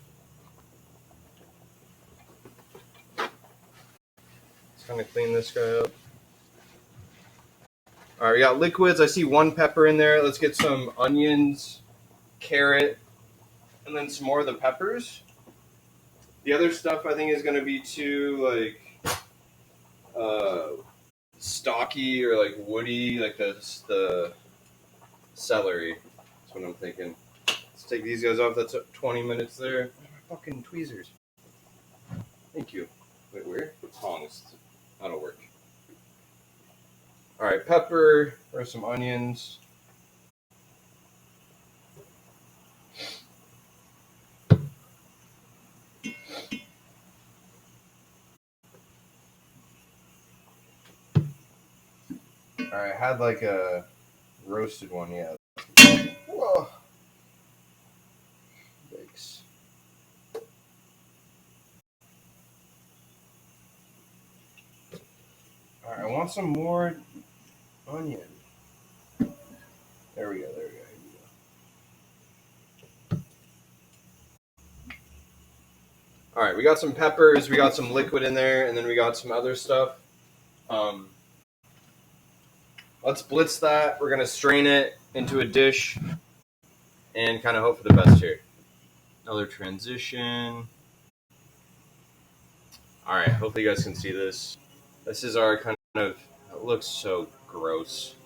Let's kind of clean this guy up. All right, we got liquids. I see 1 pepper in there. Let's get some onions, carrot, and then some more of the peppers. The other stuff I think is going to be too like stocky or like woody, like the celery. That's what I'm thinking. Let's take these guys off. That's 20 minutes there. Where are my fucking tweezers? Thank you. Wait, where? Tongs. That'll work. All right, pepper or some onions. All right, I had like a roasted one, yeah. Whoa. Yikes. All right, I want some more onion. There we go. Here we go. All right, we got some peppers, we got some liquid in there, and then we got some other stuff. Let's blitz that. We're gonna strain it into a dish and kind of hope for the best here. Another transition. All right, hopefully you guys can see this. This is our kind of, it looks so gross.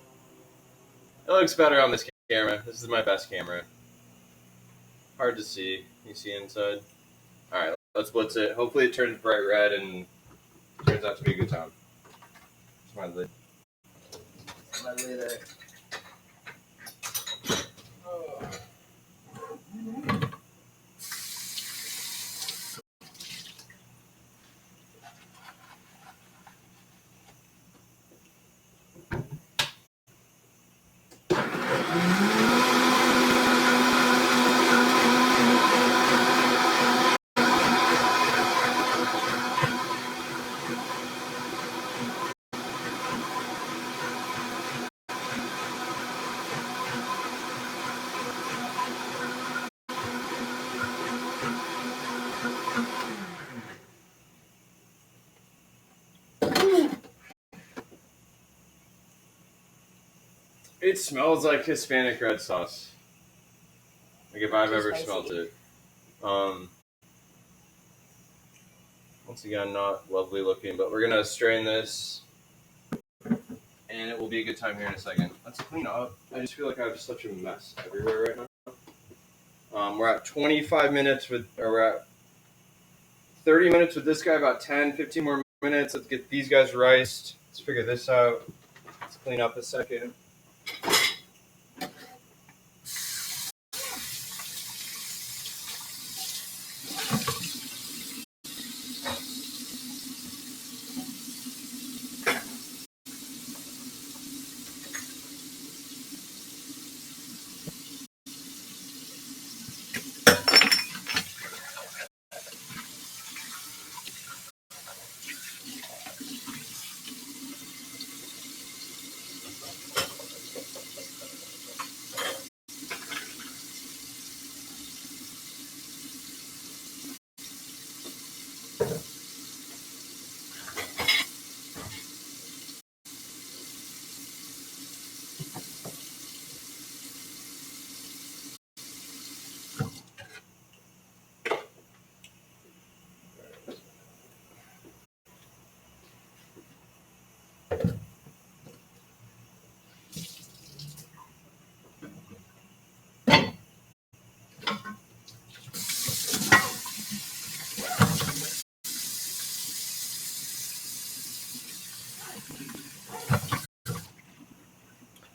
It looks better on this camera. This is my best camera. Hard to see. You see inside? All right, let's blitz it. Hopefully it turns bright red and turns out to be a good time. It's my lid. My lid. Oh. It smells like Hispanic red sauce. Like if I've ever smelled it. Once again, not lovely looking, but we're gonna strain this, and it will be a good time here in a second. Let's clean up. I just feel like I have such a mess everywhere right now. We're at 25 minutes we're at 30 minutes with this guy, about 10, 15 more minutes. Let's get these guys riced. Let's figure this out. Let's clean up a second.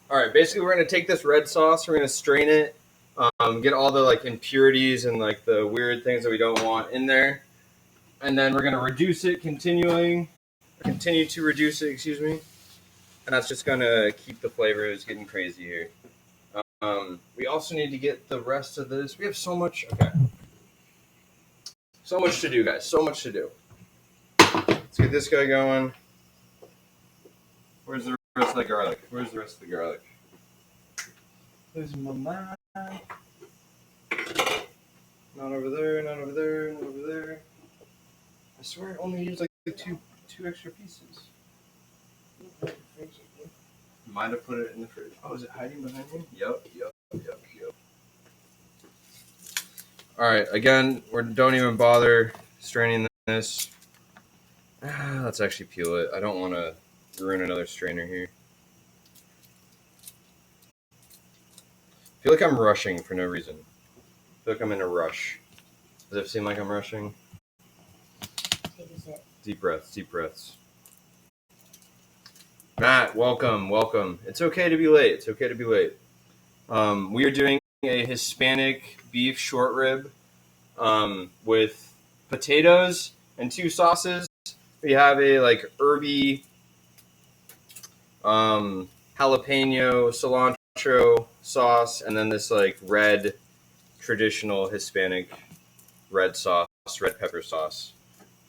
All right, basically we're going to take this red sauce, we're going to strain it, get all the like impurities and like the weird things that we don't want in there. And then we're going to reduce it continue to reduce it, excuse me. And that's just going to keep the flavors getting crazy here. We also need to get the rest of this. We have so much, okay. So much to do, guys, so much to do. Let's get this guy going. Where's the rest of the garlic? Where's the rest of the garlic? Where's my mind? Not over there, not over there, not over there. I swear I only used like two extra pieces. Might have put it in the fridge. Oh, is it hiding behind me? Yep. Alright, again, don't even bother straining this. Let's actually peel it. I don't want to ruin another strainer here. I feel like I'm rushing for no reason. I feel like I'm in a rush. Does it seem like I'm rushing? Take a sip. Deep breaths, deep breaths. Matt, welcome. It's okay to be late. We are doing a Hispanic beef short rib with potatoes and 2 sauces. We have a like herby jalapeño cilantro sauce, and then this like red traditional Hispanic red pepper sauce.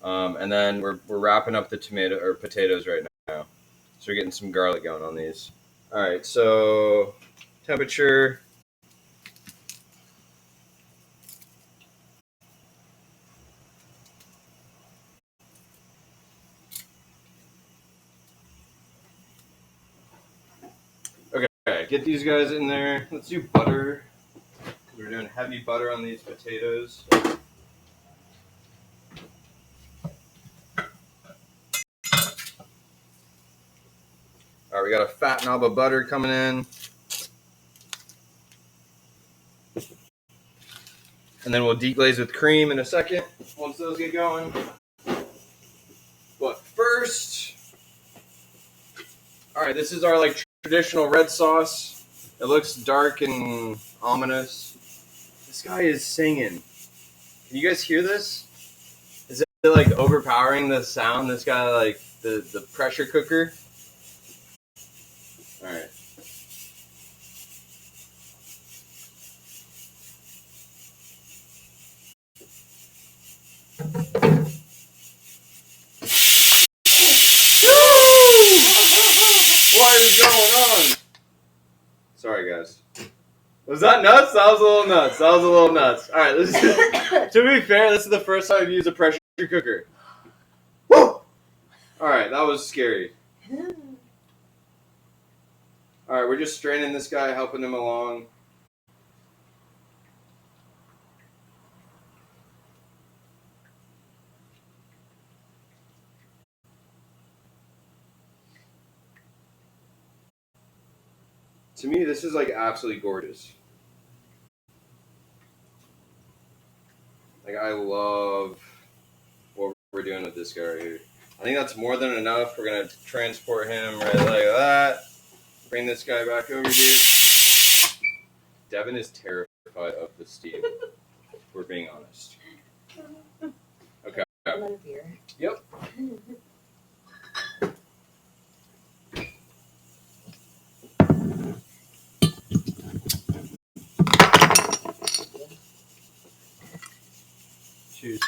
And then we're wrapping up the potatoes right now. So we're getting some garlic going on these. All right, so temperature. Okay, get these guys in there. Let's do butter. We're doing heavy butter on these potatoes. All right, we got a fat knob of butter coming in. And then we'll deglaze with cream in a second once those get going. But first, all right, this is our like traditional red sauce. It looks dark and ominous. This guy is singing. Can you guys hear this? Is it like overpowering the sound? This guy like the pressure cooker. All right. What is going on? Sorry, guys. Was that nuts? That was a little nuts. All right, to be fair, this is the first time I've used a pressure cooker. Woo! All right, that was scary. All right, we're just straining this guy, helping him along. To me, this is like absolutely gorgeous. Like, I love what we're doing with this guy right here. I think that's more than enough. We're going to transport him right like that. Bring this guy back over here. Devin is terrified of the steam. If we're being honest. Okay. Another beer. Yep. Cheers.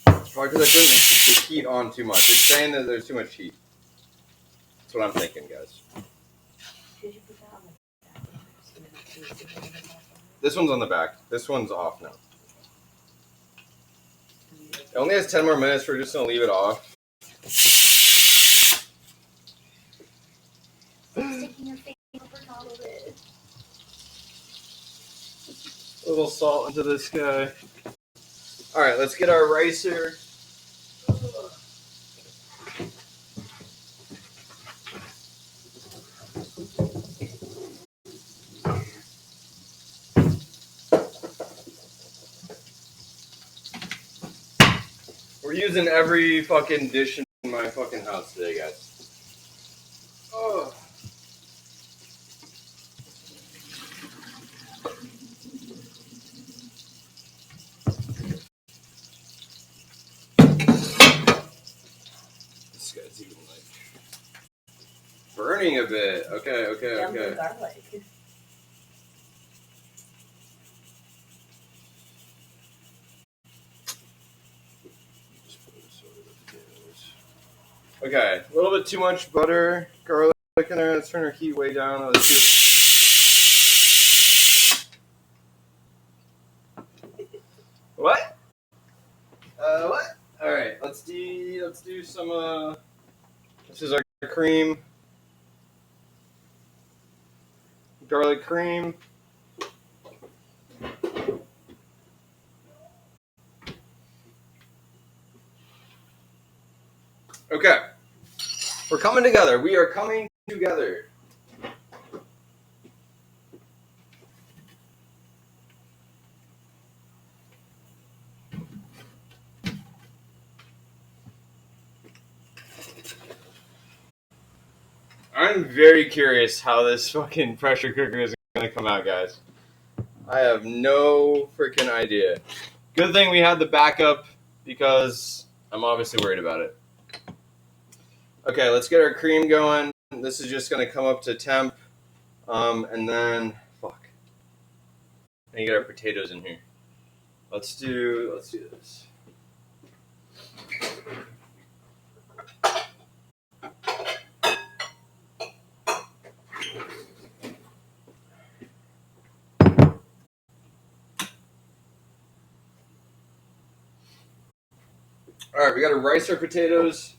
It's probably because I turned the heat on too much. It's saying that there's too much heat. That's what I'm thinking, guys. Should you put that on the back? This one's on the back. This one's off now. It only has 10 more minutes. We're just going to leave it off. Sticking your face over top of it. A little salt into this guy. All right, let's get our ricer. We're using every fucking dish in my fucking house today, guys. Oh. This guy's even like burning a bit. Okay. Garlic. Okay, a little bit too much butter, garlic in there. Let's turn our heat way down. Let's do... What? What? All right, let's do some. This is our cream, garlic cream. Okay. We're coming together. We are coming together. I'm very curious how this fucking pressure cooker is going to come out, guys. I have no freaking idea. Good thing we had the backup because I'm obviously worried about it. Okay, let's get our cream going. This is just going to come up to temp. And then, fuck. And get our potatoes in here. Let's do this. All right, we got to rice our potatoes.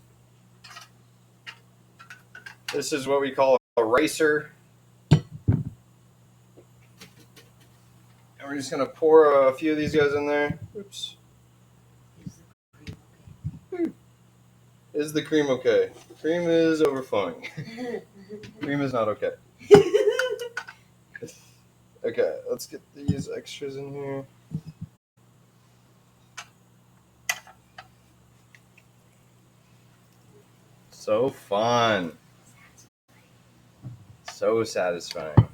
This is what we call a ricer. And we're just going to pour a few of these guys in there. Oops. Is the cream okay? Cream is overflowing. Cream is not okay. Okay, let's get these extras in here. So fun. So satisfying.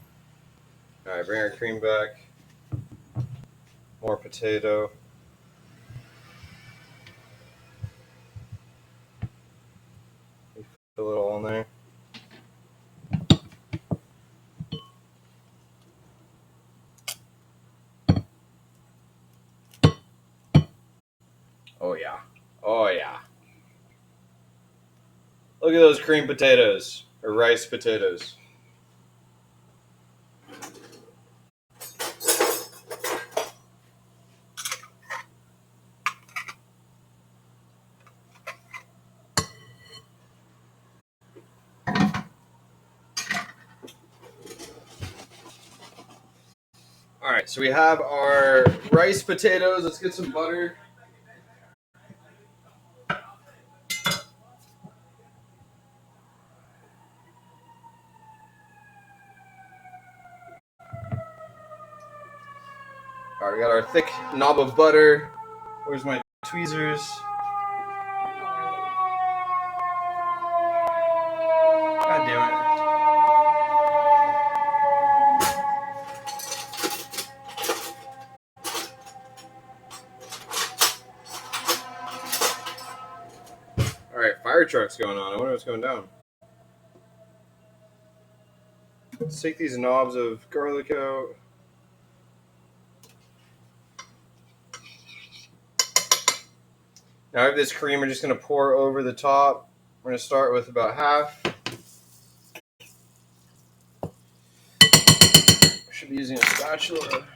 Alright, bring our cream back. More potato. Fill it all in there. Oh yeah. Oh yeah. Look at those cream potatoes. Or rice potatoes. Alright, so we have our rice potatoes. Let's get some butter. Alright, we got our thick knob of butter. Where's my tweezers? God damn it. Alright, fire truck's going on. I wonder what's going down. Let's take these knobs of garlic out. Now I have this cream we're just going to pour over the top. We're going to start with about half. Should be using a spatula.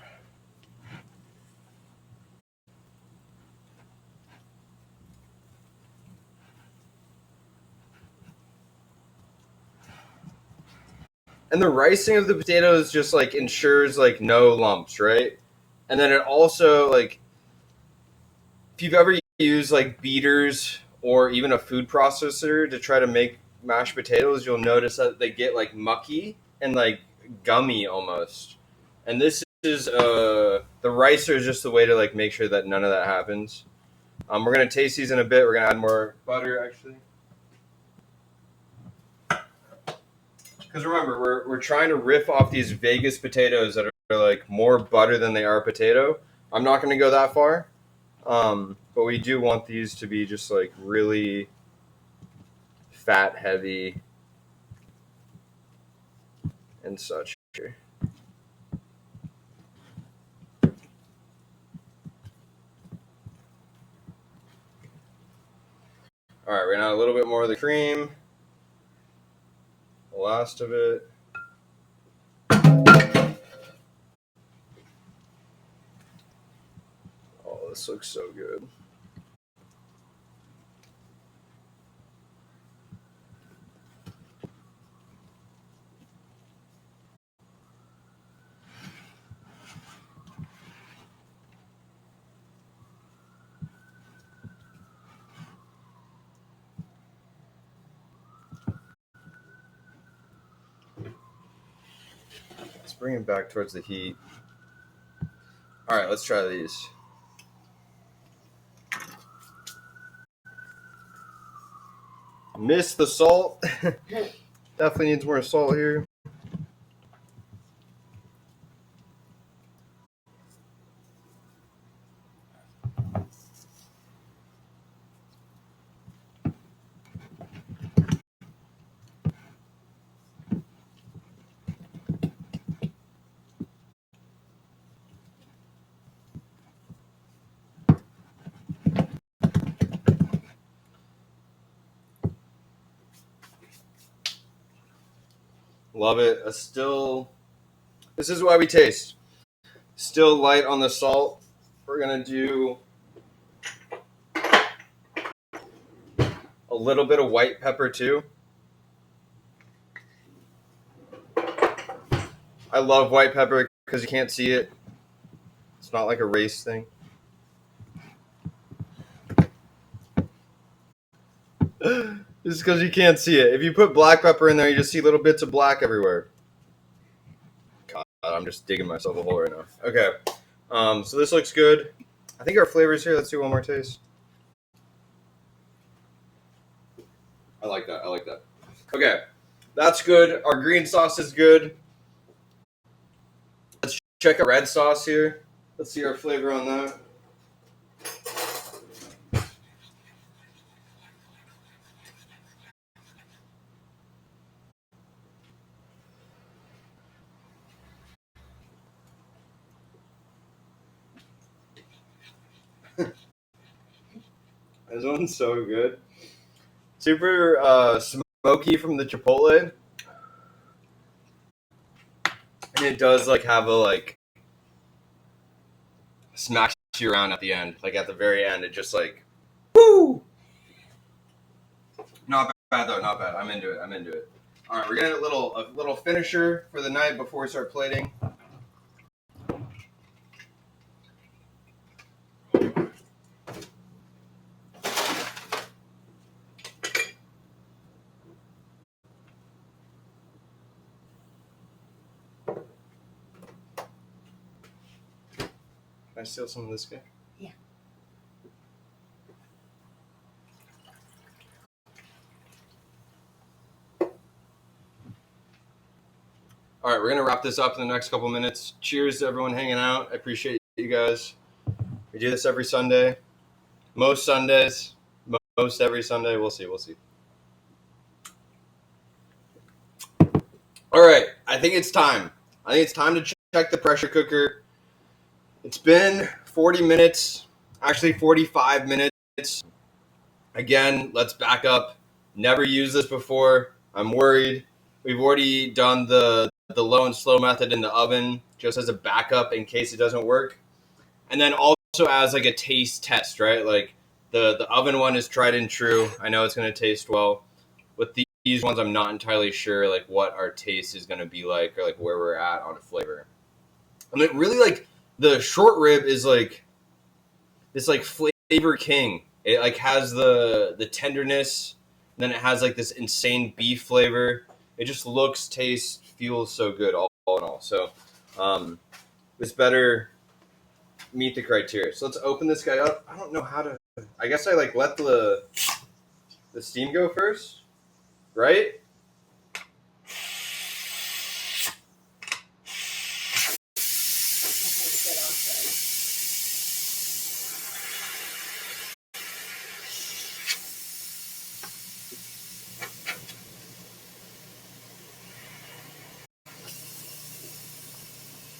And the ricing of the potatoes just like ensures like no lumps, right? And then it also like if you've ever used like beaters or even a food processor to try to make mashed potatoes, you'll notice that they get like mucky and like gummy almost. And this is the ricer is just the way to like make sure that none of that happens. We're gonna taste these in a bit. We're gonna add more butter actually. Because remember, we're trying to riff off these Vegas potatoes that are like more butter than they are potato. I'm not going to go that far, but we do want these to be just like really fat heavy and such. All right, we're gonna add a little bit more of the cream. The last of it. Oh, this looks so good. bring it back towards the heat. All right, let's try these. Miss the salt. Definitely needs more salt here. Love it. This is why we taste. Still light on the salt. We're going to do a little bit of white pepper too. I love white pepper because you can't see it. It's not like a race thing. Just because you can't see it. If you put black pepper in there, you just see little bits of black everywhere. God, I'm just digging myself a hole right now. Okay. So this looks good. I think our flavor's here. Let's do one more taste. I like that. Okay. That's good. Our green sauce is good. Let's check our red sauce here. Let's see our flavor on that. This one's so good. Super smoky from the chipotle. And it does like have a like smash you around at the end. Like at the very end, it just like woo! Not bad though, not bad. I'm into it. Alright, we're getting a little finisher for the night before we start plating. Can I steal some of this guy? Yeah. All right, we're gonna wrap this up in the next couple minutes. Cheers to everyone hanging out. I appreciate you guys. We do this every Sunday, most Sundays, most every Sunday. We'll see. All right, I think it's time. To check the pressure cooker. It's been 40 minutes, actually 45 minutes. Again, let's back up. Never used this before. I'm worried. We've already done the low and slow method in the oven just as a backup in case it doesn't work. And then also as like a taste test, right? Like the oven one is tried and true. I know it's going to taste well. With these ones, I'm not entirely sure like what our taste is going to be like or like where we're at on flavor. I mean, really like the short rib is like this like flavor king. It like has the tenderness, and then it has like this insane beef flavor. It just looks, tastes, feels so good all in all. So this better meet the criteria. So let's open this guy up. I don't know how to. I guess I like let the steam go first, right?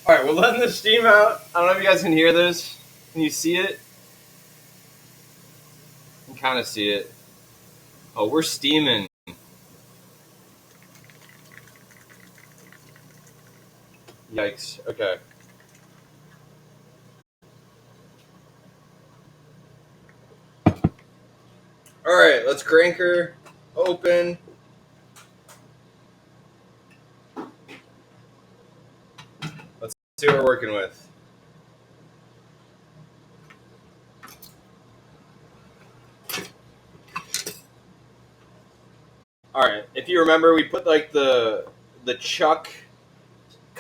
All right, we're letting the steam out. I don't know if you guys can hear this. Can you see it? You can kind of see it. Oh, we're steaming. Yikes. Okay. All right, let's crank her open. Let's see what we're working with. All right, if you remember, we put like the chuck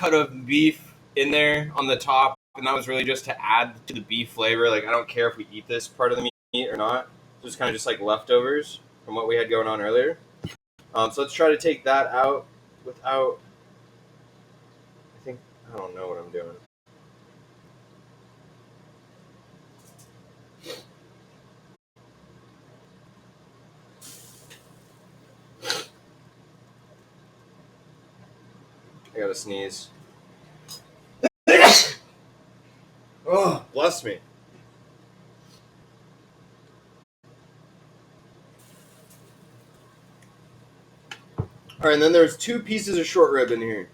cut of beef in there on the top, and that was really just to add to the beef flavor. Like, I don't care if we eat this part of the meat or not. So it's kind of just like leftovers from what we had going on earlier. So let's try to take that out without. I don't know what I'm doing. I gotta sneeze. Oh, bless me. All right, and then there's 2 pieces of short rib in here.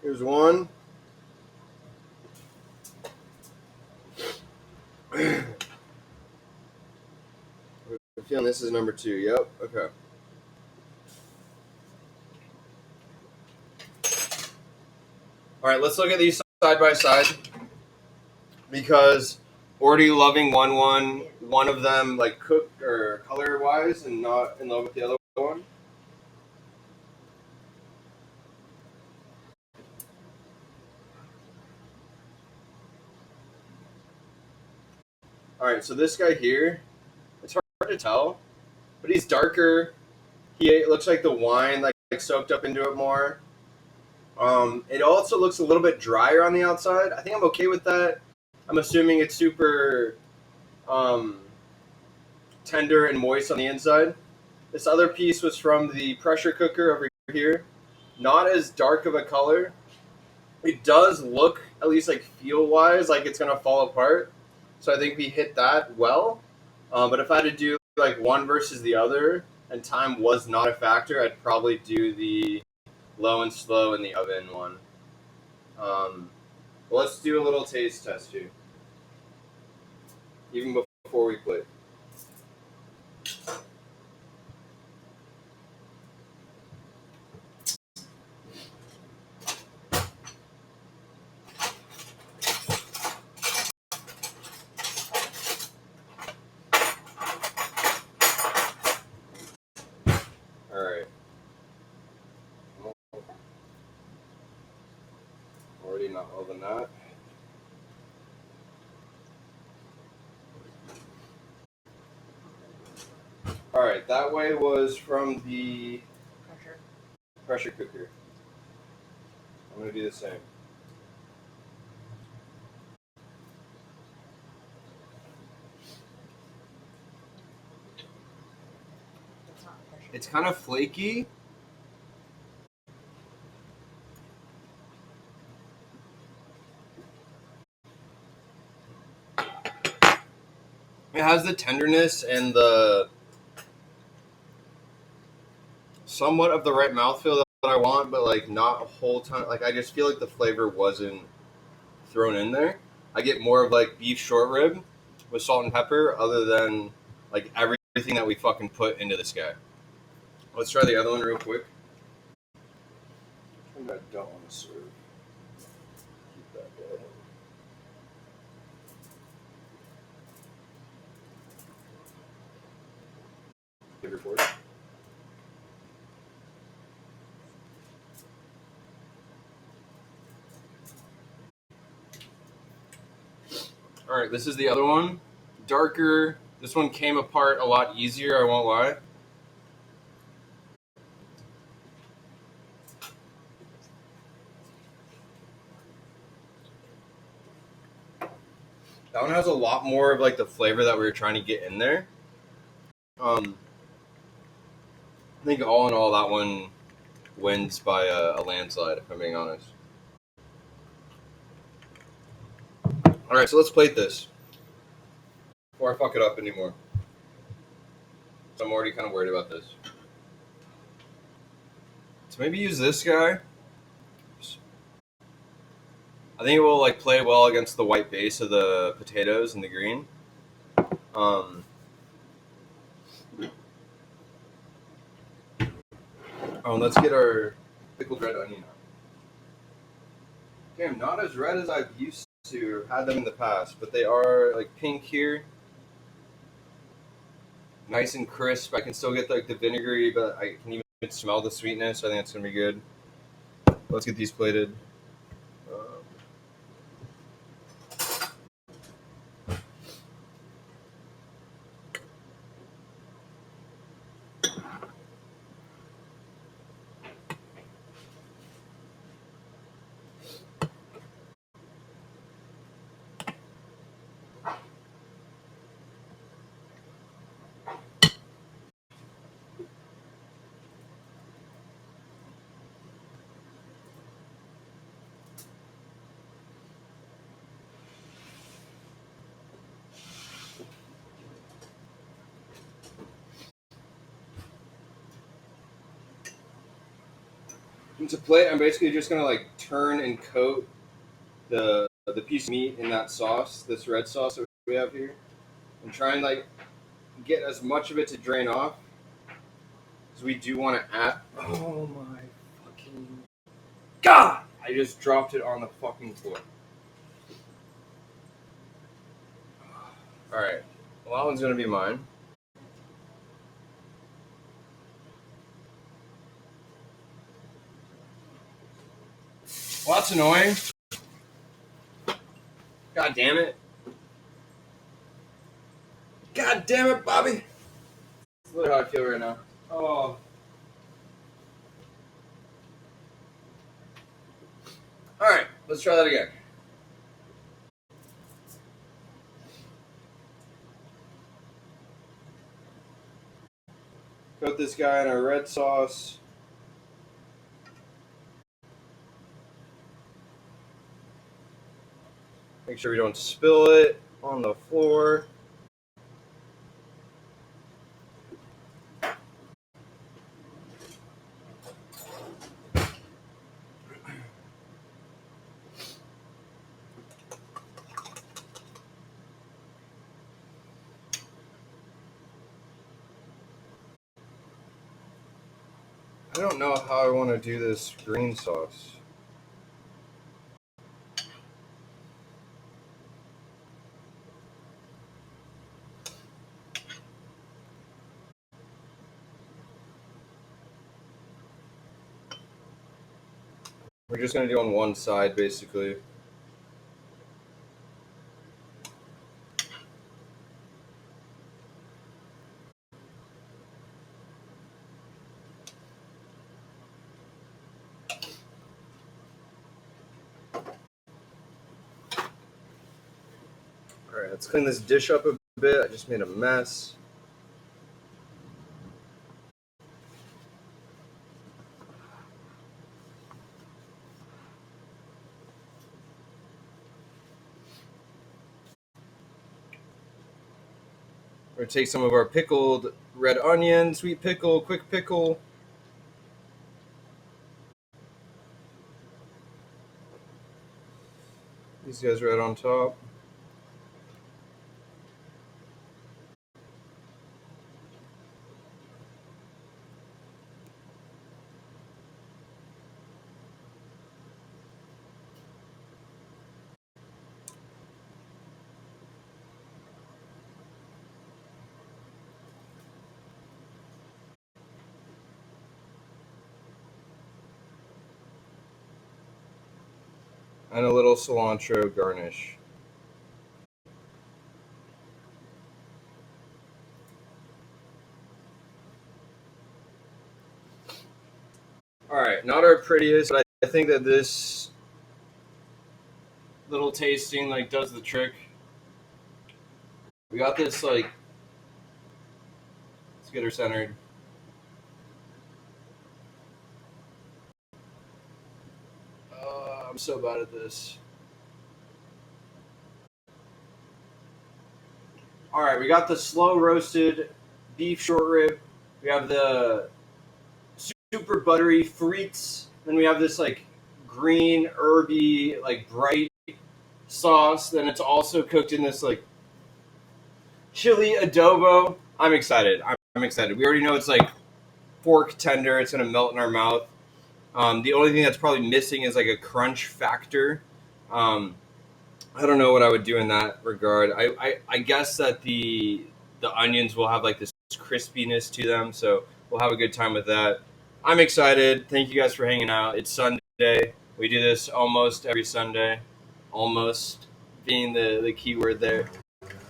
Here's one. I'm feeling this is number 2. Yep. Okay. All right, let's look at these side by side, because already loving one of them like cooked or color wise, and not in love with the other one. All right, so this guy here, it's hard to tell, but he's darker. It looks like the wine like soaked up into it more. It also looks a little bit drier on the outside. I think I'm okay with that. I'm assuming it's super tender and moist on the inside. This other piece was from the pressure cooker over here. Not as dark of a color. It does look, at least like feel-wise, like it's going to fall apart. So I think we hit that well. But if I had to do like one versus the other, and time was not a factor, I'd probably do the low and slow in the oven one. Let's do a little taste test here, even before we play. All right. Already not loving that. All right, that way was from the pressure cooker. I'm gonna do the same. It's kind of flaky. It has the tenderness and the somewhat of the right mouthfeel that I want, but like not a whole ton. Like I just feel like the flavor wasn't thrown in there. I get more of like beef short rib with salt and pepper, other than like everything that we fucking put into this guy. Let's try the other one real quick. I don't want to serve. Keep that guy. Give your fork. All right, this is the other one. Darker. This one came apart a lot easier, I won't lie. That one has a lot more of like the flavor that we were trying to get in there. I think all in all, that one wins by a landslide, if I'm being honest. All right, so let's plate this before I fuck it up anymore. So I'm already kind of worried about this. So maybe use this guy. I think it will like play well against the white base of the potatoes and the green. Oh, let's get our pickled red onion on. Damn, not as red as I've used to had them in the past, but they are like pink here. Nice and crisp. I can still get like the vinegary, but I can even smell the sweetness. I think it's gonna be good. Let's get these plated. Into plate, I'm basically just gonna like turn and coat the piece of meat in that sauce, this red sauce that we have here, and try and like get as much of it to drain off because we do want to add. Oh my fucking god! I just dropped it on the fucking floor. All right, well that one's gonna be mine. Well, that's annoying. God damn it. God damn it, Bobby. That's literally how I feel right now. Oh. Alright, let's try that again. Coat this guy in our red sauce. Make sure we don't spill it on the floor. I don't know how I want to do this green sauce. We're just going to do on one side, basically. Alright, let's clean this dish up a bit. I just made a mess. We're going to take some of our pickled red onion, sweet pickle, quick pickle. These guys right on top. And a little cilantro garnish. Alright, not our prettiest, but I think that this little tasting like does the trick. We got this like, let's get her centered. I'm so bad at this. Alright, we got the slow roasted beef short rib. We have the super buttery frites. Then we have this like green, herby, like bright sauce. Then it's also cooked in this like chili adobo. I'm excited. I'm excited. We already know it's like pork tender. It's gonna melt in our mouth. The only thing that's probably missing is like a crunch factor. I don't know what I would do in that regard. I guess that the onions will have like this crispiness to them, so we'll have a good time with that. I'm excited. Thank you guys for hanging out. It's Sunday. We do this almost every Sunday. Almost being the key word there.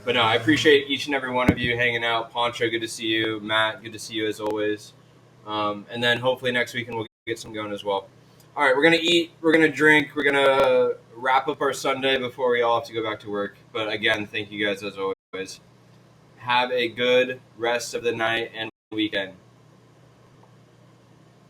But no, I appreciate each and every one of you hanging out. Poncho, good to see you. Matt, good to see you as always. And then hopefully next weekend we'll get some going as well. All right, we're going to eat. We're going to drink. We're going to wrap up our Sunday before we all have to go back to work. But again, thank you guys as always. Have a good rest of the night and weekend.